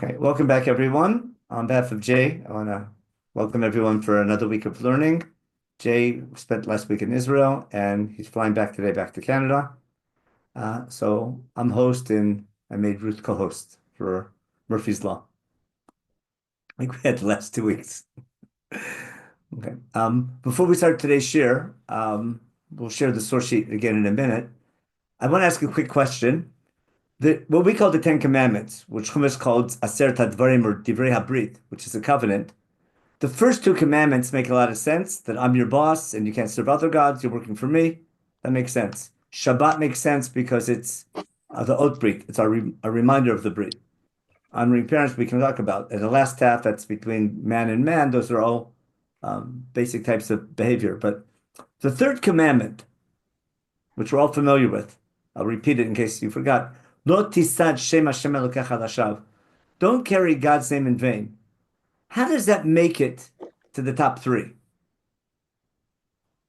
Okay, welcome back, everyone. On behalf of Jay, I want to welcome everyone for another week of learning. Jay spent last week in Israel, and he's flying back today back to Canada. So I'm host, and I made Ruth co-host for Murphy's Law. I think we had the last 2 weeks. Okay. Before we start today's share, we'll share the source sheet again in a minute. I want to ask a quick question. What we call the Ten Commandments, which Chumash calls Aseret HaDvarim or Divrei HaBrit, which is a covenant. The first two commandments make a lot of sense, that I'm your boss and you can't serve other gods, you're working for me. That makes sense. Shabbat makes sense because it's the oath brit. It's a reminder of the brit. Honoring parents we can talk about. And the last half, that's between man and man. Those are all basic types of behavior. But the third commandment, which we're all familiar with, I'll repeat it in case you forgot. Lo tisad shem Hashem Elokecha lashav. Don't carry God's name in vain. How does that make it to the top three?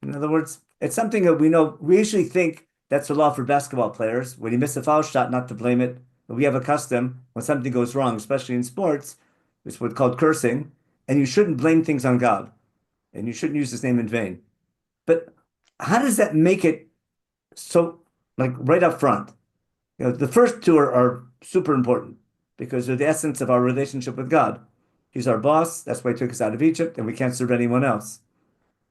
In other words, it's something that we know. We usually think that's a law for basketball players. When you miss a foul shot, not to blame it. But we have a custom when something goes wrong, especially in sports, it's what's called cursing, and you shouldn't blame things on God, and you shouldn't use His name in vain. But how does that make it so, like right up front? The first two are super important because they're the essence of our relationship with God. He's our boss. That's why He took us out of Egypt, and we can't serve anyone else.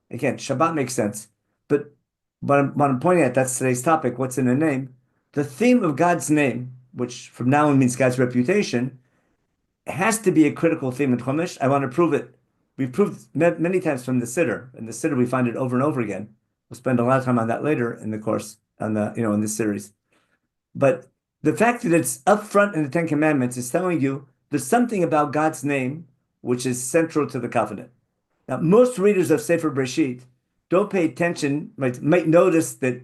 Again, Shabbat makes sense. But what I'm pointing at, that's today's topic, what's in a name? The theme of God's name, which from now on means God's reputation, has to be a critical theme in Chumash. I want to prove it. We've proved many times from the Siddur. In the Siddur, we find it over and over again. We'll spend a lot of time on that later in the course, in this series. But the fact that it's up front in the Ten Commandments is telling you there's something about God's name which is central to the covenant. Now, most readers of Sefer Bereshit don't pay attention, might notice that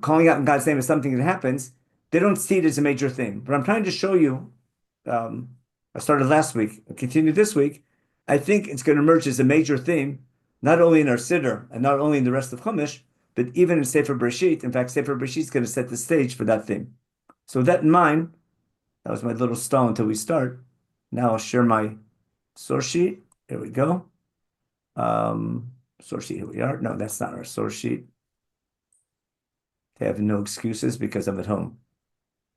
calling out in God's name is something that happens. They don't see it as a major theme. But I'm trying to show you, I started last week, I continue this week. I think it's going to emerge as a major theme, not only in our Siddur and not only in the rest of Chumash, but even in Sefer Bereshit. In fact, Sefer Bereshit is going to set the stage for that theme. So with that in mind, that was my little stall until we start. Now I'll share my source sheet. There we go. Source sheet, here we are. No, that's not our source sheet. They have no excuses because I'm at home.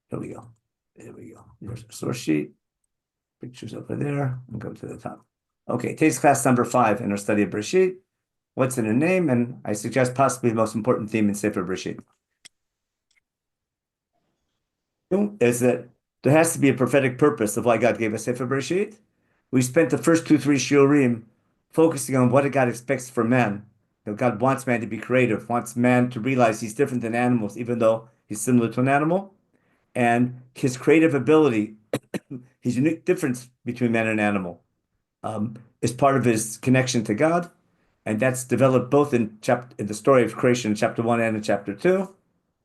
Here we go. There we go. There's our source sheet. Pictures over there. I'll go to the top. Okay, today's class number 5 in our study of Bereshit. What's in a name? And I suggest possibly the most important theme in Sefer Bereshit is that there has to be a prophetic purpose of why God gave us Sefer Bereshit. We spent the first 2-3 shiurim focusing on what God expects from man. God wants man to be creative, wants man to realize he's different than animals, even though he's similar to an animal. And his creative ability, his unique difference between man and animal, is part of his connection to God. And that's developed both in the story of creation in chapter 1 and in chapter 2.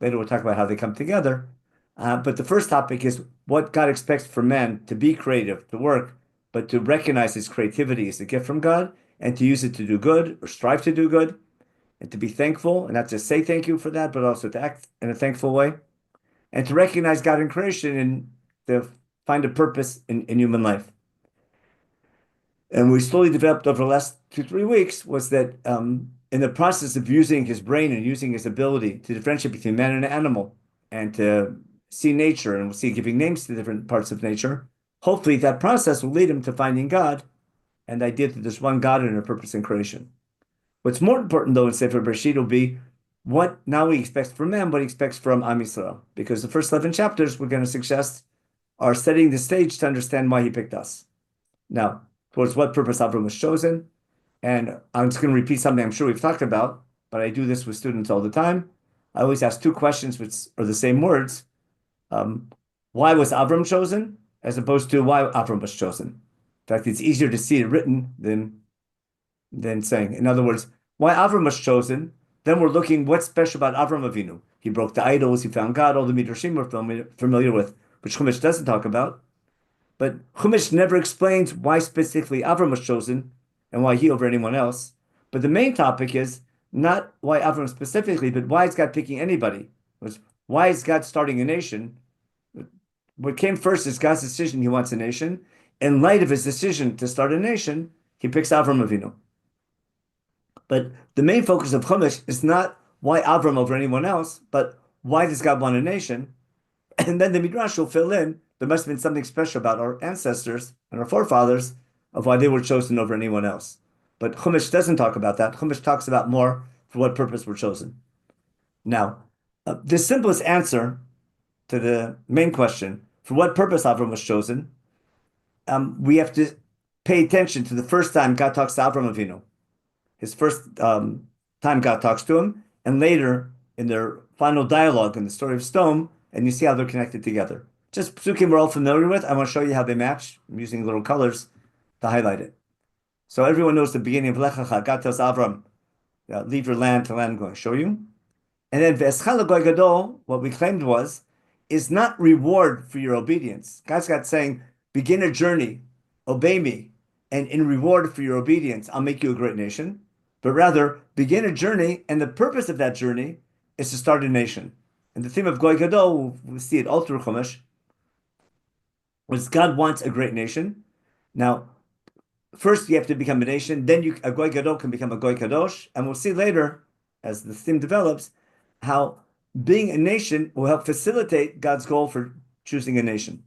Later we'll talk about how they come together. But the first topic is what God expects from man to be creative, to work, but to recognize his creativity as a gift from God and to use it to do good or strive to do good and to be thankful and not just say thank you for that, but also to act in a thankful way and to recognize God in creation and to find a purpose in human life. And we slowly developed over the last 2-3 weeks was that in the process of using his brain and using his ability to differentiate between man and animal and to see nature, and we'll see giving names to different parts of nature, hopefully that process will lead him to finding God and the idea that there's one God and a purpose in creation. What's more important, though, in Sefer Bereshit will be what now he expects from man, what he expects from Am Yisrael. Because the first 11 chapters, we're going to suggest, are setting the stage to understand why he picked us. Now, towards what purpose Avram was chosen. And I'm just going to repeat something I'm sure we've talked about, but I do this with students all the time. I always ask 2 questions, which are the same words. Why was Avram chosen, as opposed to why Avram was chosen? In fact, it's easier to see it written than saying. In other words, why Avram was chosen, then we're looking what's special about Avram Avinu. He broke the idols, he found God, all the Midrashim we're familiar with, which Chumash doesn't talk about. But Chumash never explains why specifically Avram was chosen and why he over anyone else. But the main topic is not why Avram specifically, but why is God picking anybody? Why is God starting a nation? what came first is God's decision. He wants a nation. In light of his decision to start a nation, he picks Avram Avinu. But the main focus of Chumash is not why Avram over anyone else, but why does God want a nation? And then the Midrash will fill in. There must have been something special about our ancestors and our forefathers of why they were chosen over anyone else. But Chumash doesn't talk about that. Chumash talks about more for what purpose we're chosen. Now, the simplest answer to the main question, for what purpose Avram was chosen, we have to pay attention to the first time God talks to Avram Avinu. His first time God talks to him, and later in their final dialogue in the story of Stone, and you see how they're connected together. Just psukim we're all familiar with. I want to show you how they match. I'm using little colors to highlight it. So everyone knows the beginning of Lech Lecha. God tells Avram, leave your land to land I'm going to show you. And then V'eschal Goy Gadol, what we claimed is not reward for your obedience. God's got saying, begin a journey, obey me, and in reward for your obedience, I'll make you a great nation. But rather, begin a journey, and the purpose of that journey is to start a nation. And the theme of Goy Gadol, we'll see it all through Chumash, was God wants a great nation. Now, first you have to become a nation, then a Goy Gadol can become a Goy Kadosh, and we'll see later, as the theme develops, how being a nation will help facilitate God's goal for choosing a nation.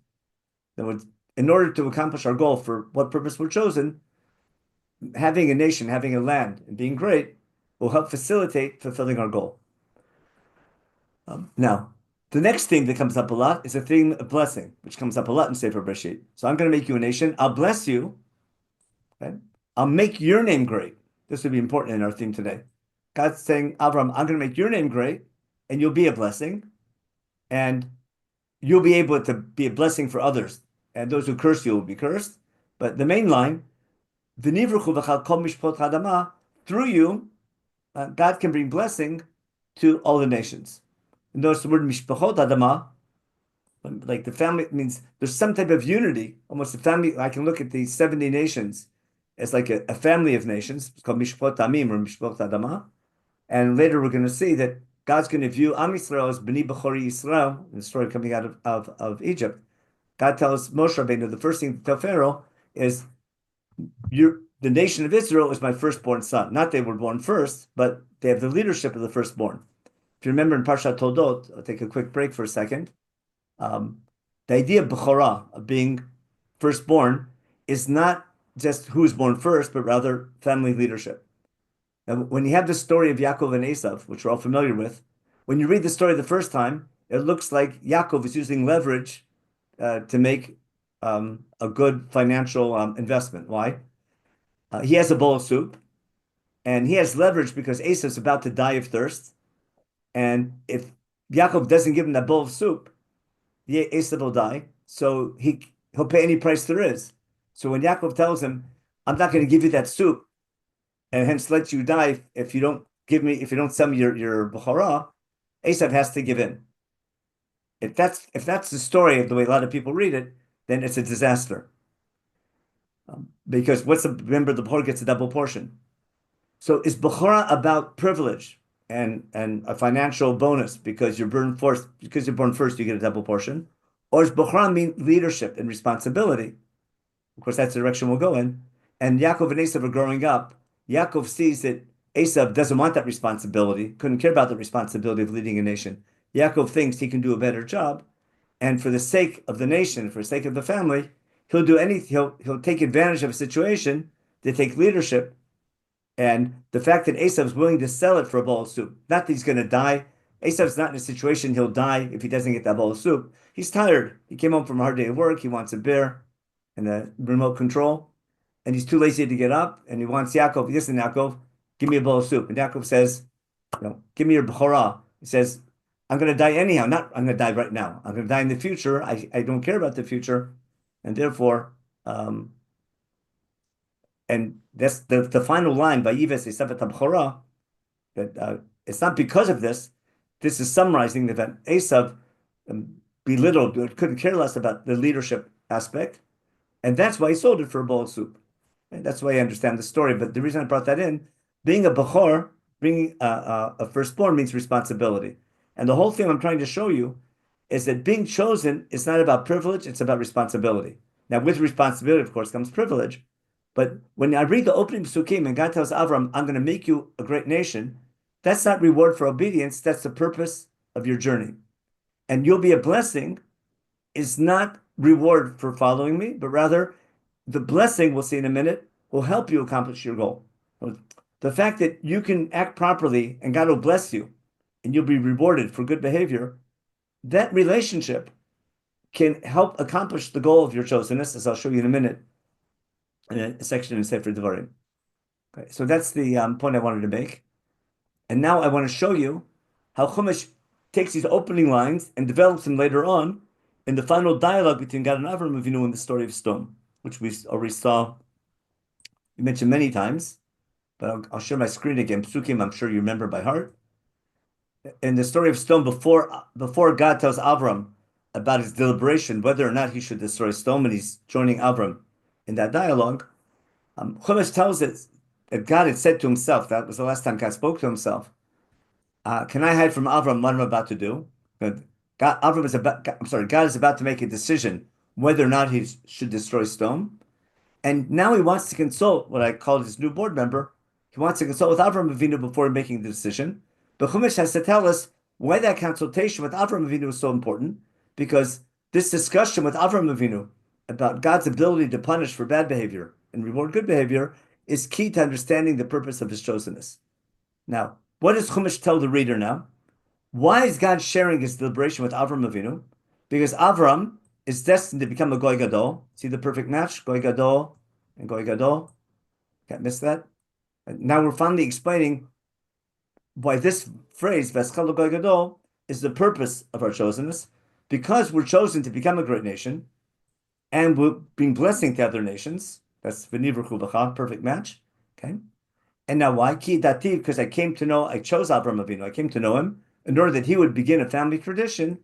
In order to accomplish our goal for what purpose we're chosen, having a nation, having a land, and being great will help facilitate fulfilling our goal. Now, the next theme that comes up a lot is a theme of blessing, which comes up a lot in Sefer Bereshit. So I'm going to make you a nation. I'll bless you. Okay? I'll make your name great. This would be important in our theme today. God's saying, Avram, I'm going to make your name great, and you'll be a blessing, and you'll be able to be a blessing for others. And those who curse you will be cursed. But the main line, through you, God can bring blessing to all the nations. And notice the word mishpachot adama, like the family, means there's some type of unity, almost a family. I can look at the 70 nations as like a family of nations. It's called mishpachot amim or mishpachot adama. And later we're going to see that God's going to view Am Yisrael as B'ni B'chori Yisrael, in the story coming out of Egypt. God tells Moshe Rabbeinu, the first thing to tell Pharaoh is, the nation of Israel is my firstborn son. Not they were born first, but they have the leadership of the firstborn. If you remember in Parshat Toldot, I'll take a quick break for a second. The idea of Bechorah, of being firstborn, is not just who's born first, but rather family leadership. And when you have the story of Yaakov and Esav, which we're all familiar with, when you read the story the first time, it looks like Yaakov is using leverage to make a good financial investment. Why? He has a bowl of soup, and he has leverage because Esav's about to die of thirst. And if Yaakov doesn't give him that bowl of soup, Esav will die. So he'll pay any price there is. So when Yaakov tells him, I'm not going to give you that soup, and hence let you die if you don't sell me your Bechorah, Esav has to give in. If that's the story of the way a lot of people read it, then it's a disaster. Because remember, the Bechorah gets a double portion. So is Bechorah about privilege and a financial bonus because you're born first, you get a double portion? Or does Bechorah mean leadership and responsibility? Of course, that's the direction we'll go in. And Yaakov and Esav are growing up. Yaakov sees that Esav doesn't want that responsibility, couldn't care about the responsibility of leading a nation. Yaakov thinks he can do a better job. And for the sake of the nation, for the sake of the family, he'll do anything. He'll take advantage of a situation to take leadership. And the fact that Esav's willing to sell it for a bowl of soup, not that he's going to die. Esav's not in a situation he'll die if he doesn't get that bowl of soup. He's tired. He came home from a hard day of work. He wants a beer and a remote control. And he's too lazy to get up. And he wants Yaakov, listen, Yaakov, give me a bowl of soup. And Yaakov says, give me your Bechorah. He says, I'm going to die anyhow. Not I'm going to die right now. I'm going to die in the future. I don't care about the future. And therefore, and that's the final line by Yves Esav Bechorah, that it's not because of this. This is summarizing that Esav belittled, couldn't care less about the leadership aspect. And that's why he sold it for a bowl of soup. And that's why I understand the story. But the reason I brought that in, being a Bechor, bringing a firstborn means responsibility. And the whole thing I'm trying to show you is that being chosen is not about privilege, it's about responsibility. Now, with responsibility, of course, comes privilege. But when I read the opening psukim and God tells Avram, I'm going to make you a great nation, that's not reward for obedience, that's the purpose of your journey. And you'll be a blessing is not reward for following me, but rather the blessing, we'll see in a minute, will help you accomplish your goal. The fact that you can act properly and God will bless you and you'll be rewarded for good behavior, that relationship can help accomplish the goal of your chosenness, as I'll show you in a minute in a section in Sefer Devarim. Okay, so that's the point I wanted to make. And now I want to show you how Chumash takes these opening lines and develops them later on in the final dialogue between God and Avram Avinu in the story of Sodom, which we already saw, we mentioned many times, but I'll share my screen again. Psukim, I'm sure you remember by heart. In the story of Sodom, before God tells Avram about his deliberation, whether or not he should destroy Sodom, and he's joining Avram in that dialogue, Chumash tells us that God had said to himself, that was the last time God spoke to himself, can I hide from Avram what I'm about to do? God is about to make a decision whether or not he should destroy Sodom. And now he wants to consult what I call his new board member. He wants to consult with Avram Avinu before making the decision. But Chumash has to tell us why that consultation with Avram Avinu is so important, because this discussion with Avram Avinu about God's ability to punish for bad behavior and reward good behavior is key to understanding the purpose of his chosenness. Now, what does Chumash tell the reader now? Why is God sharing his deliberation with Avram Avinu? Because Avram is destined to become a Goy Gadol. See the perfect match? Goy Gadol and Goy Gadol. Can't miss that. And now we're finally explaining why this phrase, V'eschal Goy Gadol, is the purpose of our chosenness. Because we're chosen to become a great nation, and we're being blessing to other nations. That's V'nivruchu B'cha, perfect match. Okay. And now why? Ki dativ, because I chose Avram Avinu, I came to know him, in order that he would begin a family tradition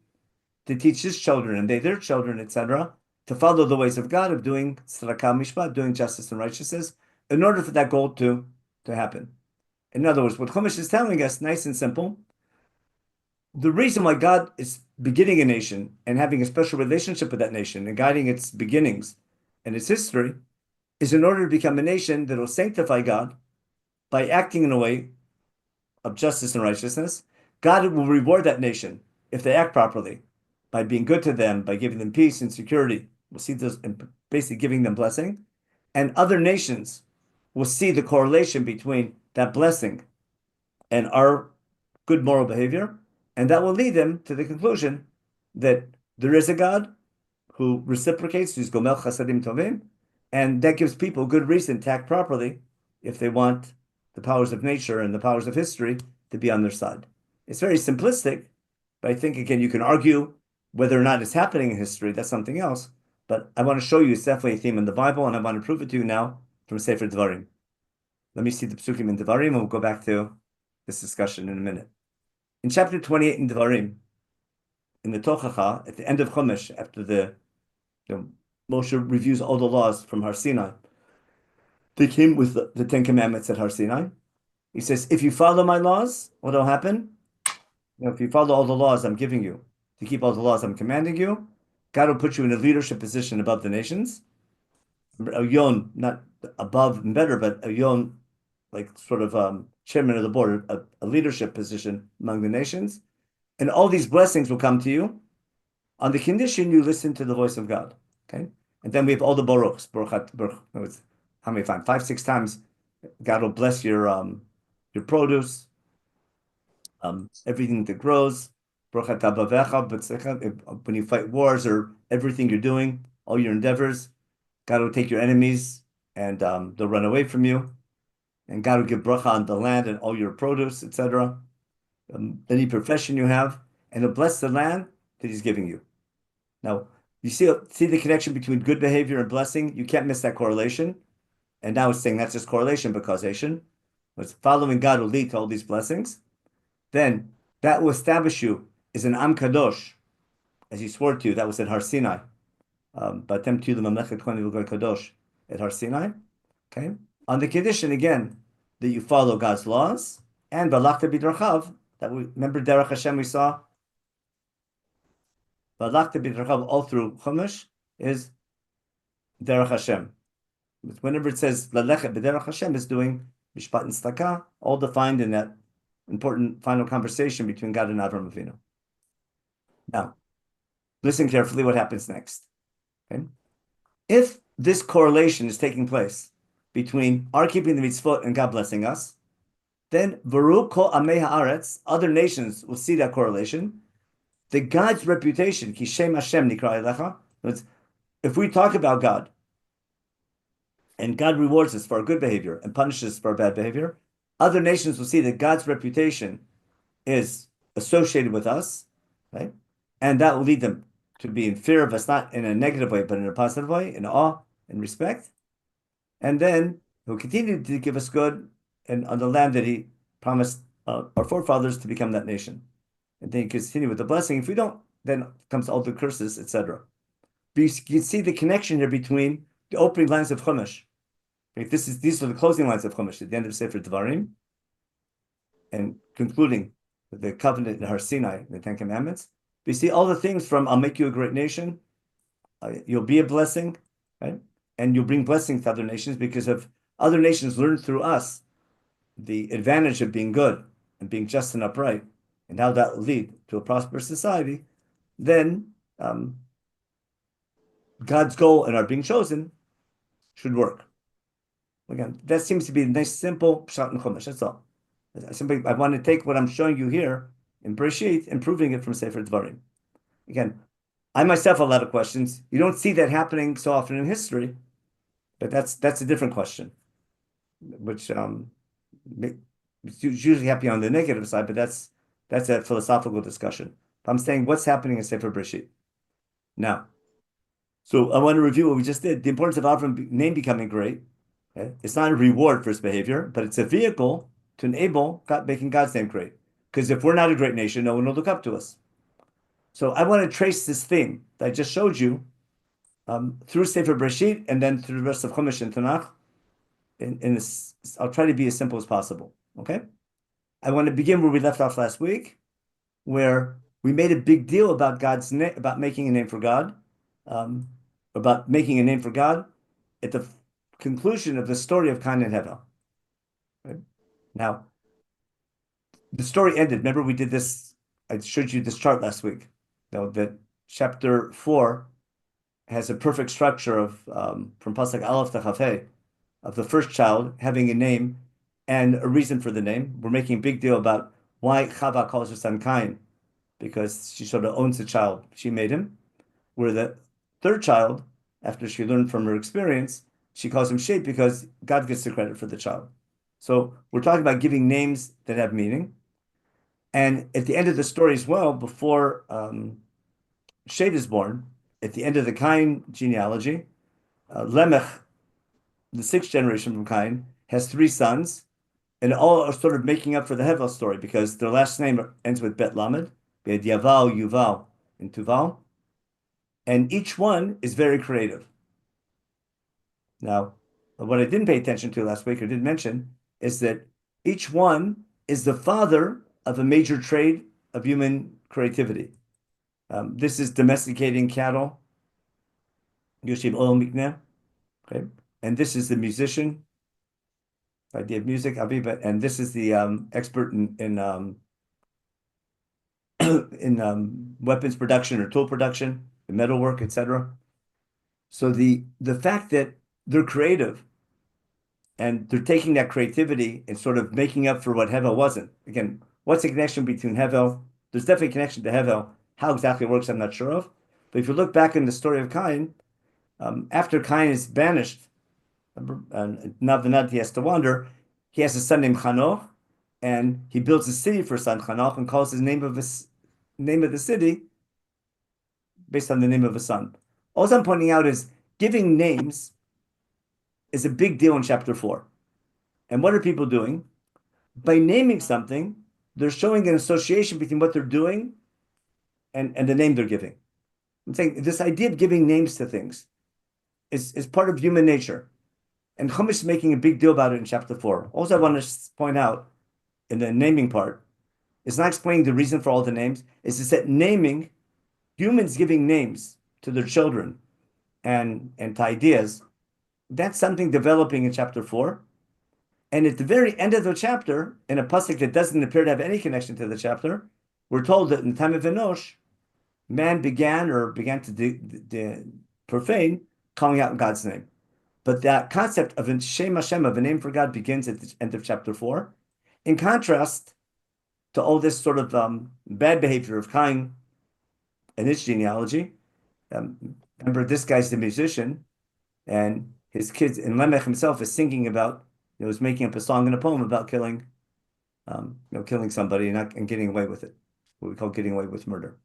to teach his children and they their children, etc., to follow the ways of God, of doing tzedakah mishpat, doing justice and righteousness, in order for that goal to happen. In other words, what Chumash is telling us, nice and simple, the reason why God is beginning a nation and having a special relationship with that nation and guiding its beginnings and its history is in order to become a nation that will sanctify God by acting in a way of justice and righteousness. God will reward that nation if they act properly, by being good to them, by giving them peace and security. We'll see this, and basically giving them blessing. And other nations will see the correlation between that blessing and our good moral behavior, and that will lead them to the conclusion that there is a God who reciprocates, who's Gomel Chasadim Tovim, and that gives people good reason to act properly if they want the powers of nature and the powers of history to be on their side. It's very simplistic, but I think, again, you can argue whether or not it's happening in history. That's something else. But I want to show you it's definitely a theme in the Bible, and I want to prove it to you now from Sefer Devarim. Let me see the psukim in Devarim, and we'll go back to this discussion in a minute. In chapter 28 in Devarim, in the Tochacha, at the end of Chumash, after the Moshe reviews all the laws from Har Sinai, they came with the Ten Commandments at Har Sinai. He says, if you follow my laws, what will happen? If you follow all the laws I'm giving you, to keep all the laws I'm commanding you, God will put you in a leadership position above the nations. A yon, not above and better, but a yon, like sort of chairman of the board, a leadership position among the nations. And all these blessings will come to you on the condition you listen to the voice of God. Okay? And then we have all the baruchs. Baruch, how many times? 5, 6 times. God will bless your produce, everything that grows. When you fight wars or everything you're doing, all your endeavors, God will take your enemies and they'll run away from you. And God will give bracha on the land and all your produce, etc. Any profession you have, and he'll bless the land that he's giving you. Now, you see the connection between good behavior and blessing? You can't miss that correlation. And now it's saying that's just correlation, but causation. But following God will lead to all these blessings. Then that will establish you as an Am Kadosh, as he swore to you. That was at Har Sinai. Batem tu l'mamlechet kohen v'goy kadosh at Har Sinai. Okay, on the condition again that you follow God's laws and balachta bidrachav. That we remember Derech Hashem we saw V'alachta b'derech all through Chumash is derech Hashem. Whenever it says Lalechet b'derech Hashem, is doing mishpat and tzedakah, all defined in that important final conversation between God and Avram Avinu. Now, listen carefully what happens next. Okay? If this correlation is taking place between our keeping the mitzvot and God blessing us, then Varu kol amei haaretz, other nations will see that correlation. The God's reputation, ki shem Hashem nikra elecha, if we talk about God, and God rewards us for our good behavior and punishes us for our bad behavior, other nations will see that God's reputation is associated with us, right? And that will lead them to be in fear of us, not in a negative way, but in a positive way, in awe and respect. And then he'll continue to give us good and on the land that he promised our forefathers to become that nation. And then he continue with the blessing. If we don't, then comes all the curses, etc. But you can see the connection here between the opening lines of Chumash. These are the closing lines of Chumash at the end of Sefer Devarim, and concluding with the covenant in Har Sinai, the Ten Commandments. You see all the things from I'll make you a great nation, you'll be a blessing, right? And you'll bring blessings to other nations because of other nations learn through us the advantage of being good and being just and upright, and how that will lead to a prosperous society. Then God's goal in our being chosen should work. Again, that seems to be a nice, simple pshat in Chumash. That's all. I want to take what I'm showing you here in Bereshit and proving it from Sefer Devarim. Again, I myself have a lot of questions. You don't see that happening so often in history, but that's a different question, which it's usually happening on the negative side, but that's a philosophical discussion. But I'm saying what's happening in Sefer Bereshit now. So I want to review what we just did. The importance of Avram's name becoming great. Okay? It's not a reward for his behavior, but it's a vehicle to enable making God's name great. Because if we're not a great nation, no one will look up to us. So I want to trace this theme that I just showed you through Sefer Bereshit and then through the rest of Chumash and Tanakh. I'll try to be as simple as possible. Okay? I want to begin where we left off last week, where we made a big deal about God's name, about making a name for God, about making a name for God at the conclusion of the story of Cain and Hevel. Right? Now, the story ended. Remember, we did this. I showed you this chart last week. That chapter 4 has a perfect structure of from Pasuk Aleph to Chaf Hei, of the first child having a name and a reason for the name. We're making a big deal about why Chava calls her son Cain, because she sort of owns the child. She made him. Where the third child, after she learned from her experience, she calls him Shet because God gets the credit for the child. So we're talking about giving names that have meaning. And at the end of the story as well, before Shet is born, at the end of the Cain genealogy, Lemech, the sixth generation from Cain, has three sons, and all are sort of making up for the Hevel story because their last name ends with Bet Lamed. We had Yaval, Yuval, and Tuval. And each one is very creative. Now, what I didn't pay attention to last week or didn't mention is that each one is the father of a major trait of human creativity. This is domesticating cattle, Yoshiv Oil Mikneh, okay? And this is the musician, idea of music, Aviva, and this is the expert in in weapons production or tool production, the metalwork, etc. So the fact that they're creative and they're taking that creativity and sort of making up for what Hevel wasn't. Again, what's the connection between Hevel? There's definitely a connection to Hevel. How exactly it works, I'm not sure of. But if you look back in the story of Cain, after Cain is banished, and Navanad he has to wander, he has a son named Chanoch, and he builds a city for his son Chanoch and calls his name of the city based on the name of his son. All I'm pointing out is giving names is a big deal in chapter 4. And what are people doing? By naming something, they're showing an association between what they're doing and the name they're giving. I'm saying this idea of giving names to things is part of human nature. And Chumash is making a big deal about it in chapter 4. Also, I want to point out in the naming part, it's not explaining the reason for all the names. It's just that naming humans giving names to their children and to ideas, that's something developing in chapter 4. And at the very end of the chapter, in a pasuk that doesn't appear to have any connection to the chapter, we're told that in the time of Enosh, man began to profane, calling out in God's name. But that concept of Shem Hashem, of a name for God, begins at the end of chapter 4. In contrast to all this sort of bad behavior of Cain and his genealogy, remember, this guy's the musician, and his kids, and Lamech himself is singing about, was making up a song and a poem about killing somebody and getting away with it. What we call getting away with murder.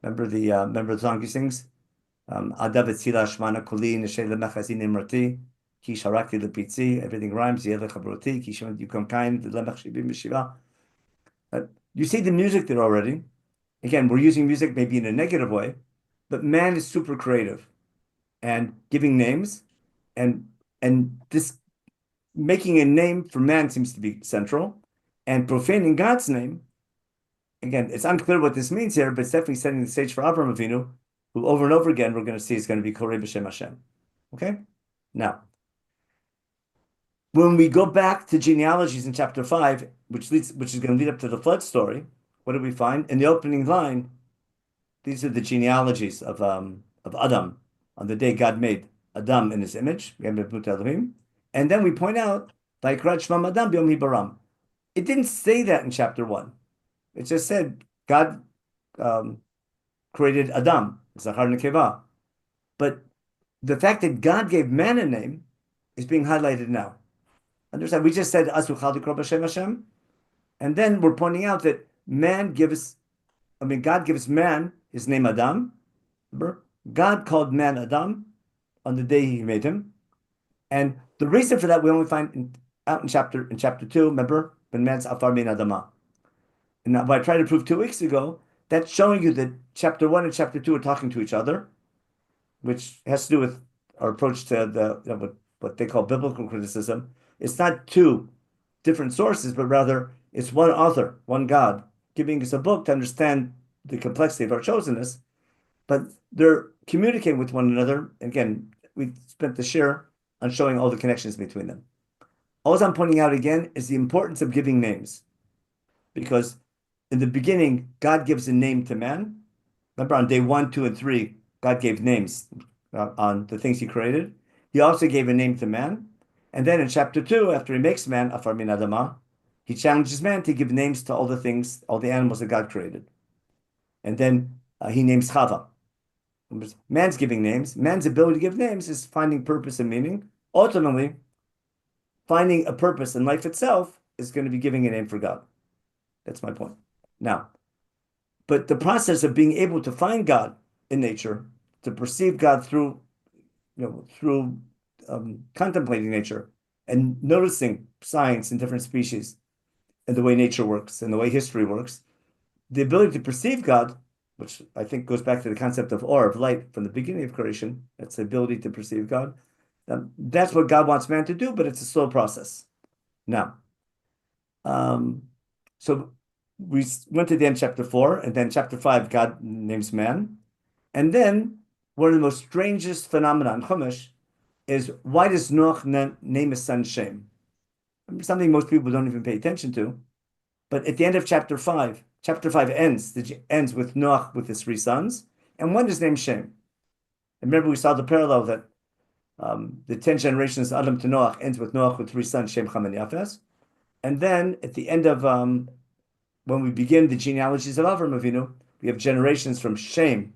Remember the song he sings? Adav etzila shmana koli neshei lemechazin imrati ki sharakti lepitzi. Everything rhymes. Yelech habroti ki shon yukom kain lemech shibim b'shiva. You see the music there already. Again, we're using music maybe in a negative way, but man is super creative and giving names, and this making a name for man seems to be central, and profaning God's name. Again, it's unclear what this means here, but it's definitely setting the stage for Avraham Avinu, who over and over again we're going to see is going to be Korei B'Shem Hashem. Okay? Now, when we go back to genealogies in chapter 5, which is going to lead up to the flood story, what do we find? In the opening line, these are the genealogies of Adam on the day God made Adam in his image. And then we point out, it didn't say that in chapter 1. It just said God created Adam, Zachar Nekeva. But the fact that God gave man a name is being highlighted now. Understand? We just said Asu Chal Likro B'Shem Hashem, and then we're pointing out that God gives man his name Adam. Remember? God called man Adam on the day he made him. And the reason for that we only find out in chapter 2, remember? When man's Afar Min Adama. And what I tried to prove 2 weeks ago, that's showing you that chapter 1 and chapter 2 are talking to each other, which has to do with our approach to what they call biblical criticism. It's not two different sources, but rather it's one author, one God, giving us a book to understand the complexity of our chosenness. But they're communicating with one another. Again, we spent the share on showing all the connections between them. All I'm pointing out again is the importance of giving names, because in the beginning, God gives a name to man. Remember, on day 1, 2, and 3, God gave names on the things he created. He also gave a name to man. And then in chapter 2, after he makes man, Afar Min Adama, he challenges man to give names to all the things, all the animals that God created. And then he names Chava. Man's giving names. Man's ability to give names is finding purpose and meaning. Ultimately, finding a purpose in life itself is going to be giving a name for God. That's my point. Now, but the process of being able to find God in nature, to perceive God through contemplating nature and noticing science in different species and the way nature works and the way history works, the ability to perceive God, which I think goes back to the concept of or, of light from the beginning of creation, that's the ability to perceive God. That's what God wants man to do, but it's a slow process. Now, so we went to the end of chapter 4, and then chapter 5, God names man. And then one of the most strangest phenomena in Chumash is, why does Noach name his son Shem? Something most people don't even pay attention to. But at the end of chapter 5 ends with Noach with his 3 sons, and one is named Shem. And remember, we saw the parallel that the 10 generations of Adam to Noach ends with Noach with 3 sons, Shem, Ham, and Yafes. And then at the end of when we begin the genealogies of Avram Avinu, we have generations from Shem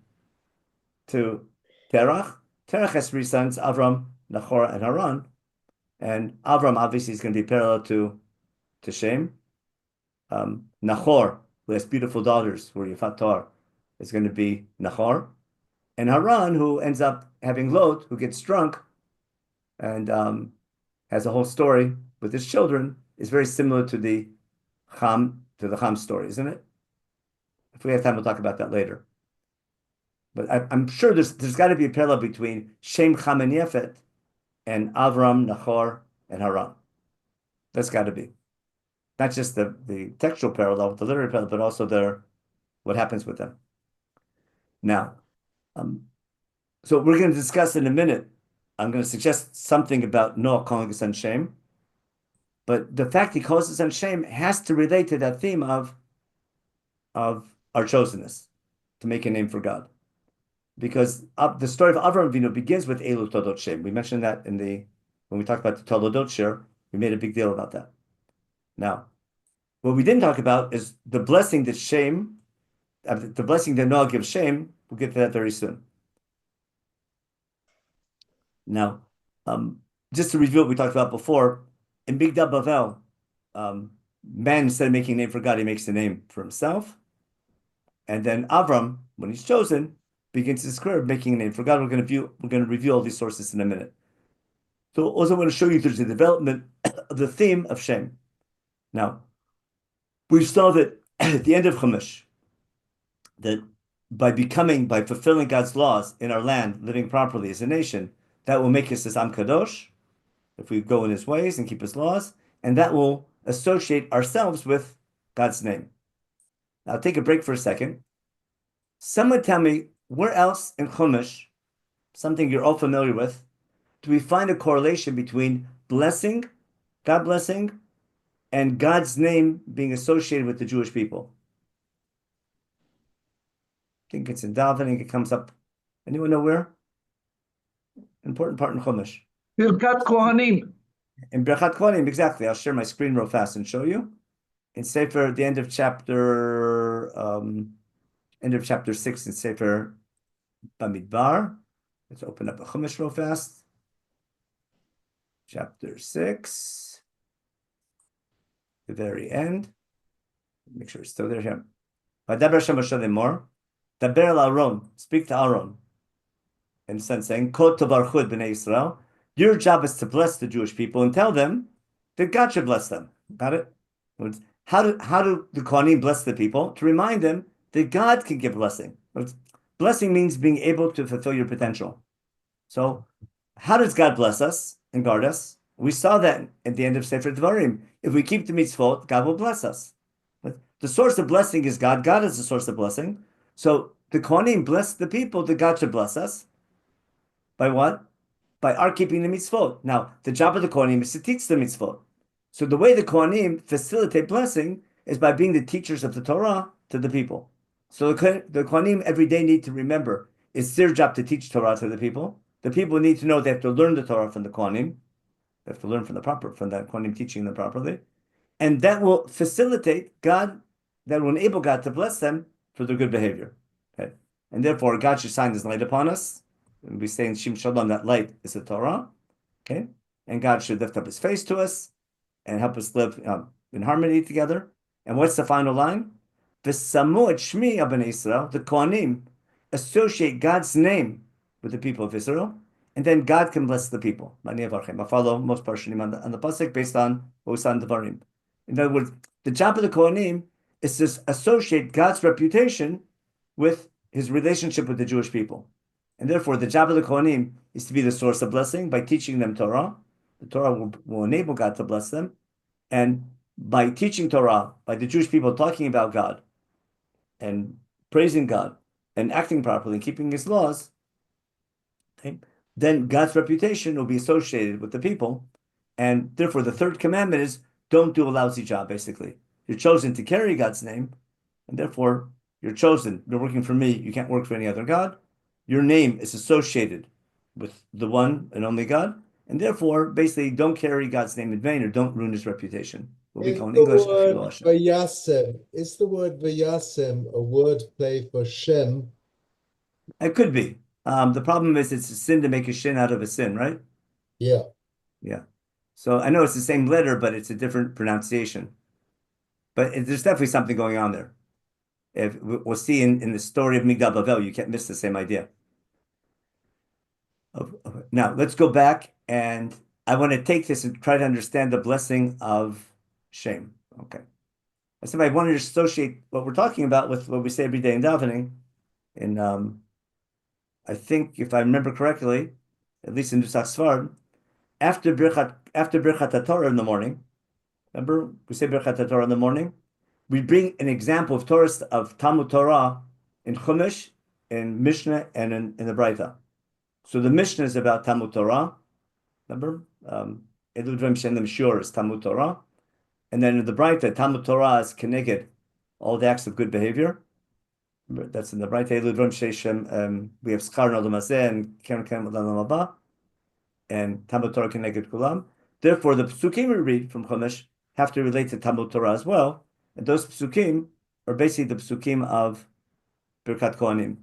to Terach. Terach has 3 sons, Avram, Nachor, and Haran. And Avram obviously is going to be parallel to Shem. Nachor, who has beautiful daughters, who are Yifat Tor, is going to be Nachor. And Haran, who ends up having Lot, who gets drunk and has a whole story with his children, is very similar to the Ham story, isn't it? If we have time, we'll talk about that later. But I'm sure there's got to be a parallel between Shem, Ham, and Yefet and Avram, Nachor, and Haran. That's got to be. Not just the textual parallel, the literary parallel, but also what happens with them. Now, um, so we're going to discuss in a minute. I'm going to suggest something about Noah calling his son Shem, but the fact he calls his son Shem has to relate to that theme of our chosenness to make a name for God. Because the story of Avraham Avinu begins with Elu Todot Shem. We mentioned that when we talked about the Toledot share, we made a big deal about that. Now, what we didn't talk about is the blessing that the blessing that Noah gives Shem. We'll get to that very soon. Now, just to review what we talked about before, in Big Bavel, man, instead of making a name for God, he makes a name for himself. And then Avram, when he's chosen, begins his career making a name for God. We're going to review all these sources in a minute. So also I want to show you there's the development of the theme of Shem. Now, we saw that at the end of Chumash, that by fulfilling God's laws in our land, living properly as a nation, that will make us as Am Kadosh, if we go in his ways and keep his laws, and that will associate ourselves with God's name. Now, I'll take a break for a second. Someone tell me, where else in Chumash, something you're all familiar with, do we find a correlation between blessing, God blessing, and God's name being associated with the Jewish people? I think it's in davening. It comes up. Anyone know where? Important part in Chumash. Birkat Kohanim. In Birkat Kohanim, exactly. I'll share my screen real fast and show you. In Sefer, the end of chapter 6 in Sefer Bamidbar. Let's open up a Chumash real fast. Chapter 6. The very end. Make sure it's still there here. Vadaber Hashem Moshe lemor, daber el Aaron, speak to Aaron. In a sense, saying, Kol tovarchu b'nei Yisrael, your job is to bless the Jewish people and tell them that God should bless them. Got it? How do the Kohanim bless the people? To remind them that God can give blessing. Blessing means being able to fulfill your potential. So, how does God bless us and guard us? We saw that at the end of Sefer Devarim. If we keep the mitzvot, God will bless us. The source of blessing is God. God is the source of blessing. So the Kohanim bless the people that God should bless us. By what? By our keeping the mitzvot. Now, the job of the Kohanim is to teach the mitzvot. So the way the Kohanim facilitate blessing is by being the teachers of the Torah to the people. So the Kohanim every day need to remember it's their job to teach Torah to the people. The people need to know they have to learn the Torah from the Kohanim. They have to learn from the Kohanim teaching them properly. And that will facilitate God, that will enable God to bless them for their good behavior. Okay? And therefore, God should shine his light upon us. And we say in Shem Shalom, that light is the Torah. Okay? And God should lift up his face to us and help us live in harmony together. And what's the final line? V'samu et shmi b'nei Israel, the Kohanim associate God's name with the people of Israel, and then God can bless the people. I follow most partially on the pasuk based on what we saw in Devarim. In other words, the job of the Kohanim is to associate God's reputation with his relationship with the Jewish people. And therefore, the job of the Kohanim is to be the source of blessing by teaching them Torah. The Torah will enable God to bless them. And by teaching Torah, by the Jewish people talking about God and praising God and acting properly and keeping his laws, okay, then God's reputation will be associated with the people. And therefore, the third commandment is don't do a lousy job, basically. You're chosen to carry God's name, and therefore, you're chosen. You're working for me. You can't work for any other God. Your name is associated with the one and only God, and therefore, basically, don't carry God's name in vain or don't ruin his reputation. What we call in English, is the word vayasem a word play for Shem? It could be. The problem is it's a sin to make a shin out of a sin, right? Yeah. Yeah. So I know it's the same letter, but it's a different pronunciation. But there's definitely something going on there. We'll see in the story of Migdal Bavel, you can't miss the same idea. Now, let's go back, and I want to take this and try to understand the blessing of Shem. Okay. I said I wanted to associate what we're talking about with what we say every day in davening. I think, if I remember correctly, at least in Nusach Sfard, after Birchat Torah in the morning, remember, we say Birchat Torah in the morning, we bring an example of Talmud Torah in Chumash in Mishnah and in the Braita. So the Mishnah is about Talmud Torah. Remember? Elu Dvarim She'en Shur is Talmud Torah. And then in the Braita, Talmud Torah is connected all the acts of good behavior. Remember, that's in the Braita. Elu Dvarim She'en we have Schar Nodam Hazeh and Keren Keren Olam Haba. And Talmud Torah connected Kulam. Therefore, the psukim we read from Chumash have to relate to Talmud Torah as well. And those psukim are basically the psukim of Birkat Kohanim.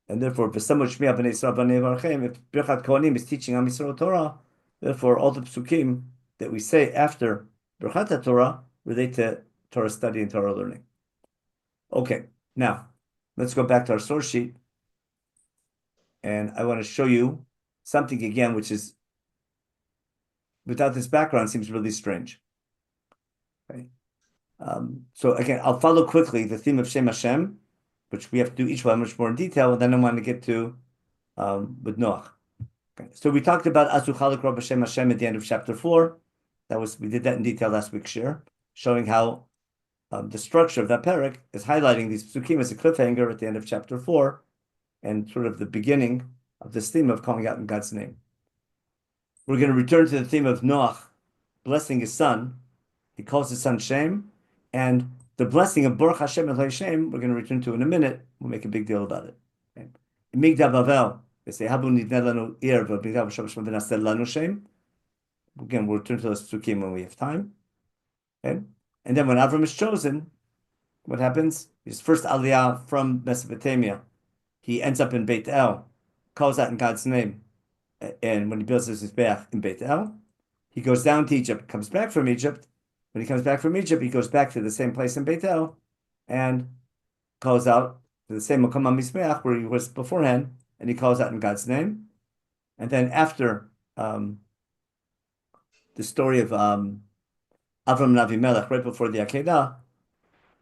And therefore, if Birkat Kohanim is teaching Am Yisrael Torah, therefore all the psukim that we say after Birkat Torah relate to Torah study and Torah learning. Okay, now let's go back to our source sheet. And I want to show you something again, which is, without this background, seems really strange. Okay. So again, I'll follow quickly the theme of Shem Hashem, which we have to do each one much more in detail, and then I want to get to with Noach. Okay. So we talked about Asu Chalik Rabbi Shem Hashem at the end of chapter 4. We did that in detail last week, showing how the structure of that parak is highlighting these psukim as a cliffhanger at the end of chapter 4, and sort of the beginning of this theme of calling out in God's name. We're going to return to the theme of Noach blessing his son. He calls his son Shem, and the blessing of Baruch Hashem Eloi Shem, we're going to return to in a minute. We'll make a big deal about it. Okay. In Migdal Bavel, they say, Habu nidneh lanu ir v'migdal v'shem v'naseh lanu Shem. Again, we'll return to those psukim when we have time. Okay. And then when Avram is chosen, what happens? His first aliyah from Mesopotamia. He ends up in Beit El, calls out in God's name. And when he builds his Mizbeach in Beit El, he goes down to Egypt, comes back from Egypt. When he comes back from Egypt, he goes back to the same place in Beit El and calls out to the same Makom HaMizbeach where he was beforehand, and he calls out in God's name. And then after the story of Avram and Avimelech, right before the Akedah,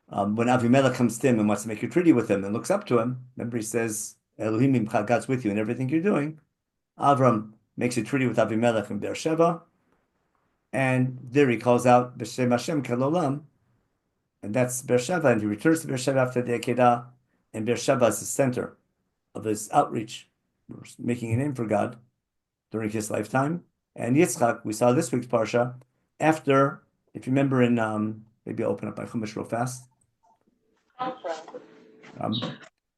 when Avimelech comes to him and wants to make a treaty with him and looks up to him, remember he says, Elohim Imcha, God's with you in everything you're doing. Avram makes a treaty with Avimelech in Beersheba, and there he calls out B'Shem Hashem Kalolam, and that's Beersheba, and he returns to Beersheba after the Akedah, and Beersheba is the center of his outreach, making a name for God during his lifetime. And Yitzchak, we saw this week's parsha, after, if you remember in, maybe I'll open up my Chumash real fast.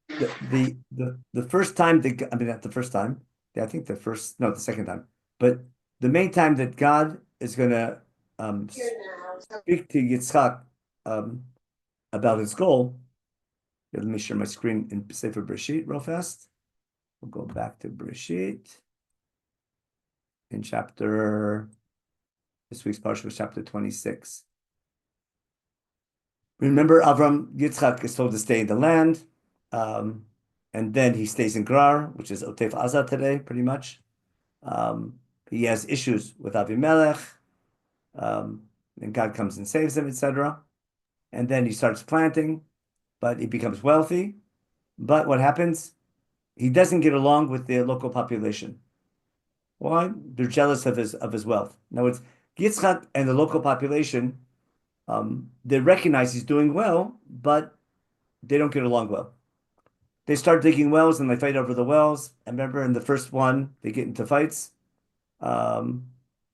The first time, not the first time, I think the second time, but the main time that God is going to speak to Yitzchak about his goal. Here, let me share my screen in Sefer Bereshit real fast. We'll go back to Bereshit in this week's parsha was chapter 26. Remember, Yitzchak is told to stay in the land, and then he stays in Gerar, which is Otef Aza today, pretty much. He has issues with Avimelech, and God comes and saves him, etc. And then he starts planting, but he becomes wealthy. But what happens? He doesn't get along with the local population. Why? They're jealous of his wealth. In other words, Yitzchak and the local population, they recognize he's doing well, but they don't get along well. They start digging wells and they fight over the wells. I remember in the first one, they get into fights. Remember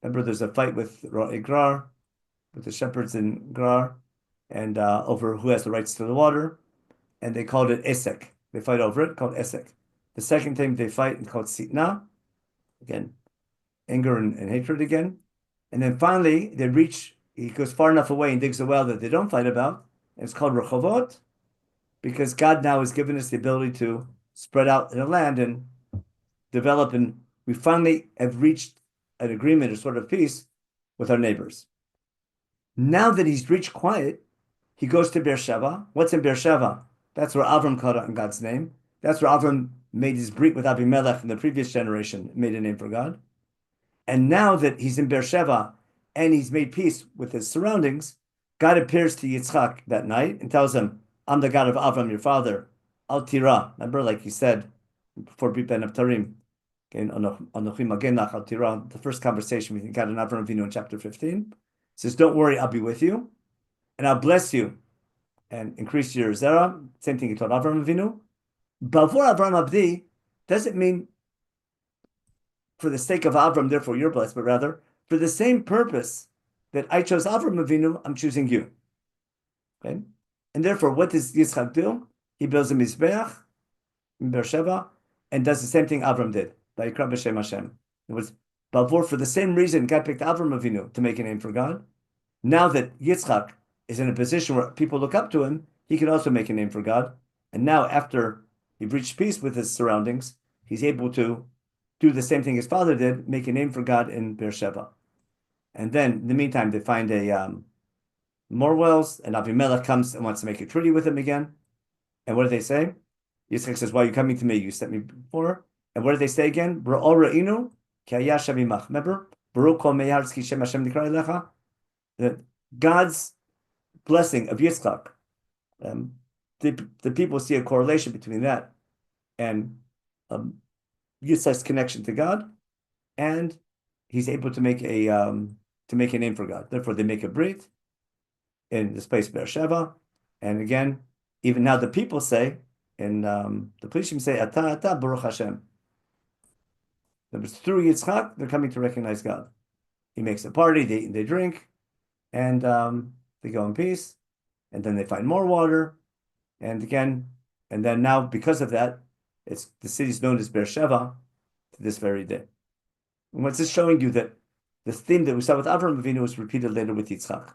there's a fight with Gerar, with the shepherds in Gerar, and over who has the rights to the water. And they called it Esek. They fight over it, called Esek. The second time they fight, called Sitna. Again, anger and hatred again. And then finally, he goes far enough away and digs a well that they don't fight about. And it's called Rechovot, because God now has given us the ability to spread out in the land and develop. And we finally have reached an agreement, a sort of peace with our neighbors. Now that he's reached quiet, he goes to Beersheba. What's in Beersheba? That's where Avram called out in God's name. That's where Avram made his brit with Abimelech in the previous generation, made a name for God. And now that he's in Beersheba and he's made peace with his surroundings, God appears to Yitzchak that night and tells him, I'm the God of Avram, your father. Al Tira. Remember, like he said before Brit Ben Abtarim, the first conversation between God and Avram Avinu in chapter 15. Says, don't worry, I'll be with you, and I'll bless you and increase your zera. Same thing he told Avram Avinu. Bavor Avram Abdi doesn't mean for the sake of Avram, therefore you're blessed, but rather for the same purpose that I chose Avram Avinu, I'm choosing you. Okay? And therefore, what does Yitzchak do? He builds a Mizbeach in Beersheba and does the same thing Avram did. Vayikra b'Shem Hashem. It was Bavor for the same reason God picked Avram Avinu to make a name for God. Now that Yitzchak is in a position where people look up to him, he can also make a name for God. And now, after he reached peace with his surroundings, he's able to do the same thing his father did, make a name for God in Beersheba. And then, in the meantime, they find more wells, and Avimelech comes and wants to make a treaty with him again. And what do they say? Yitzchak says, "Why are you coming to me? You sent me before." And what do they say again? Remember? God's blessing of Yitzchak. The people see a correlation between that and Yitzchak's connection to God, and he's able to make a name for God. Therefore, they make a brit in this place Beersheba, and again, even now the people say, and the Plishim say, "Ata Baruch Hashem." That was through Yitzchak, they're coming to recognize God. He makes a party, they eat and they drink, and they go in peace, and then they find more water, and then now because of that, the city is known as Beersheba to this very day. And what's this showing you? That the theme that we saw with Avraham Avinu was repeated later with Yitzchak,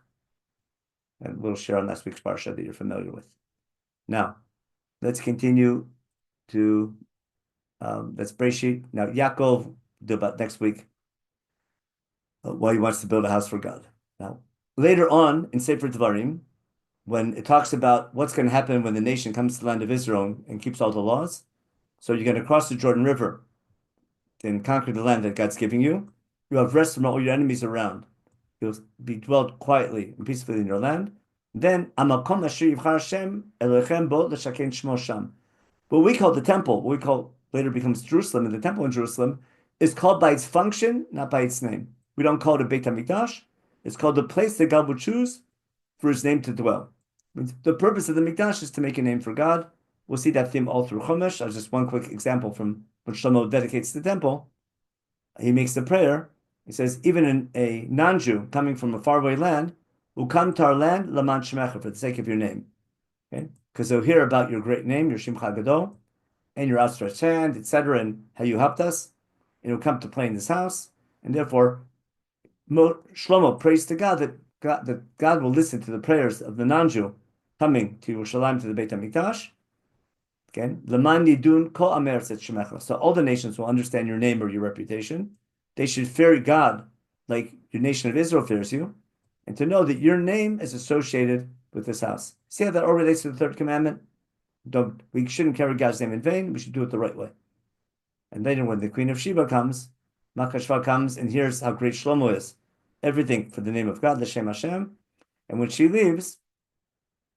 and we'll share on last week's parsha that you're familiar with. Now, let's continue to that's Breshit. Now, Yaakov do about next week why he wants to build a house for God. Now, later on in Sefer Devarim, when it talks about what's going to happen when the nation comes to the land of Israel and keeps all the laws, so you're going to cross the Jordan River and conquer the land that God's giving you. You have rest from all your enemies around. You'll be dwelt quietly and peacefully in your land. Then, Amakom Asher Yivchar Hashem Elohechem Bo L'Shaken Shmo Sham. What we call the temple, what we call later becomes Jerusalem, and the temple in Jerusalem is called by its function, not by its name. We don't call it a Beit HaMikdash. It's called the place that God will choose for his name to dwell. The purpose of the Mikdash is to make a name for God. We'll see that theme all through Chumash. As just one quick example from when Shlomo dedicates the temple. He makes the prayer. He says, even a non-Jew coming from a faraway land will come to our land, Laman Shemecha, for the sake of your name. Okay? Because they'll hear about your great name, your Shimcha Gadol, and your outstretched hand, etc., and how you helped us. And he'll come to play in this house. And therefore, Shlomo prays to God that God will listen to the prayers of the non-Jew coming to Yerushalayim, to the Beit HaMikdash. Again, L'man yidun kol amer eretz shemecha. So all the nations will understand your name or your reputation. They should fear God like your nation of Israel fears you, and to know that your name is associated with this house. See how that all relates to the third commandment? We shouldn't carry God's name in vain. We should do it the right way. And later, when the Queen of Sheba comes, Makashva comes and hears how great Shlomo is. Everything for the name of God, L'Shem Hashem. And when she leaves,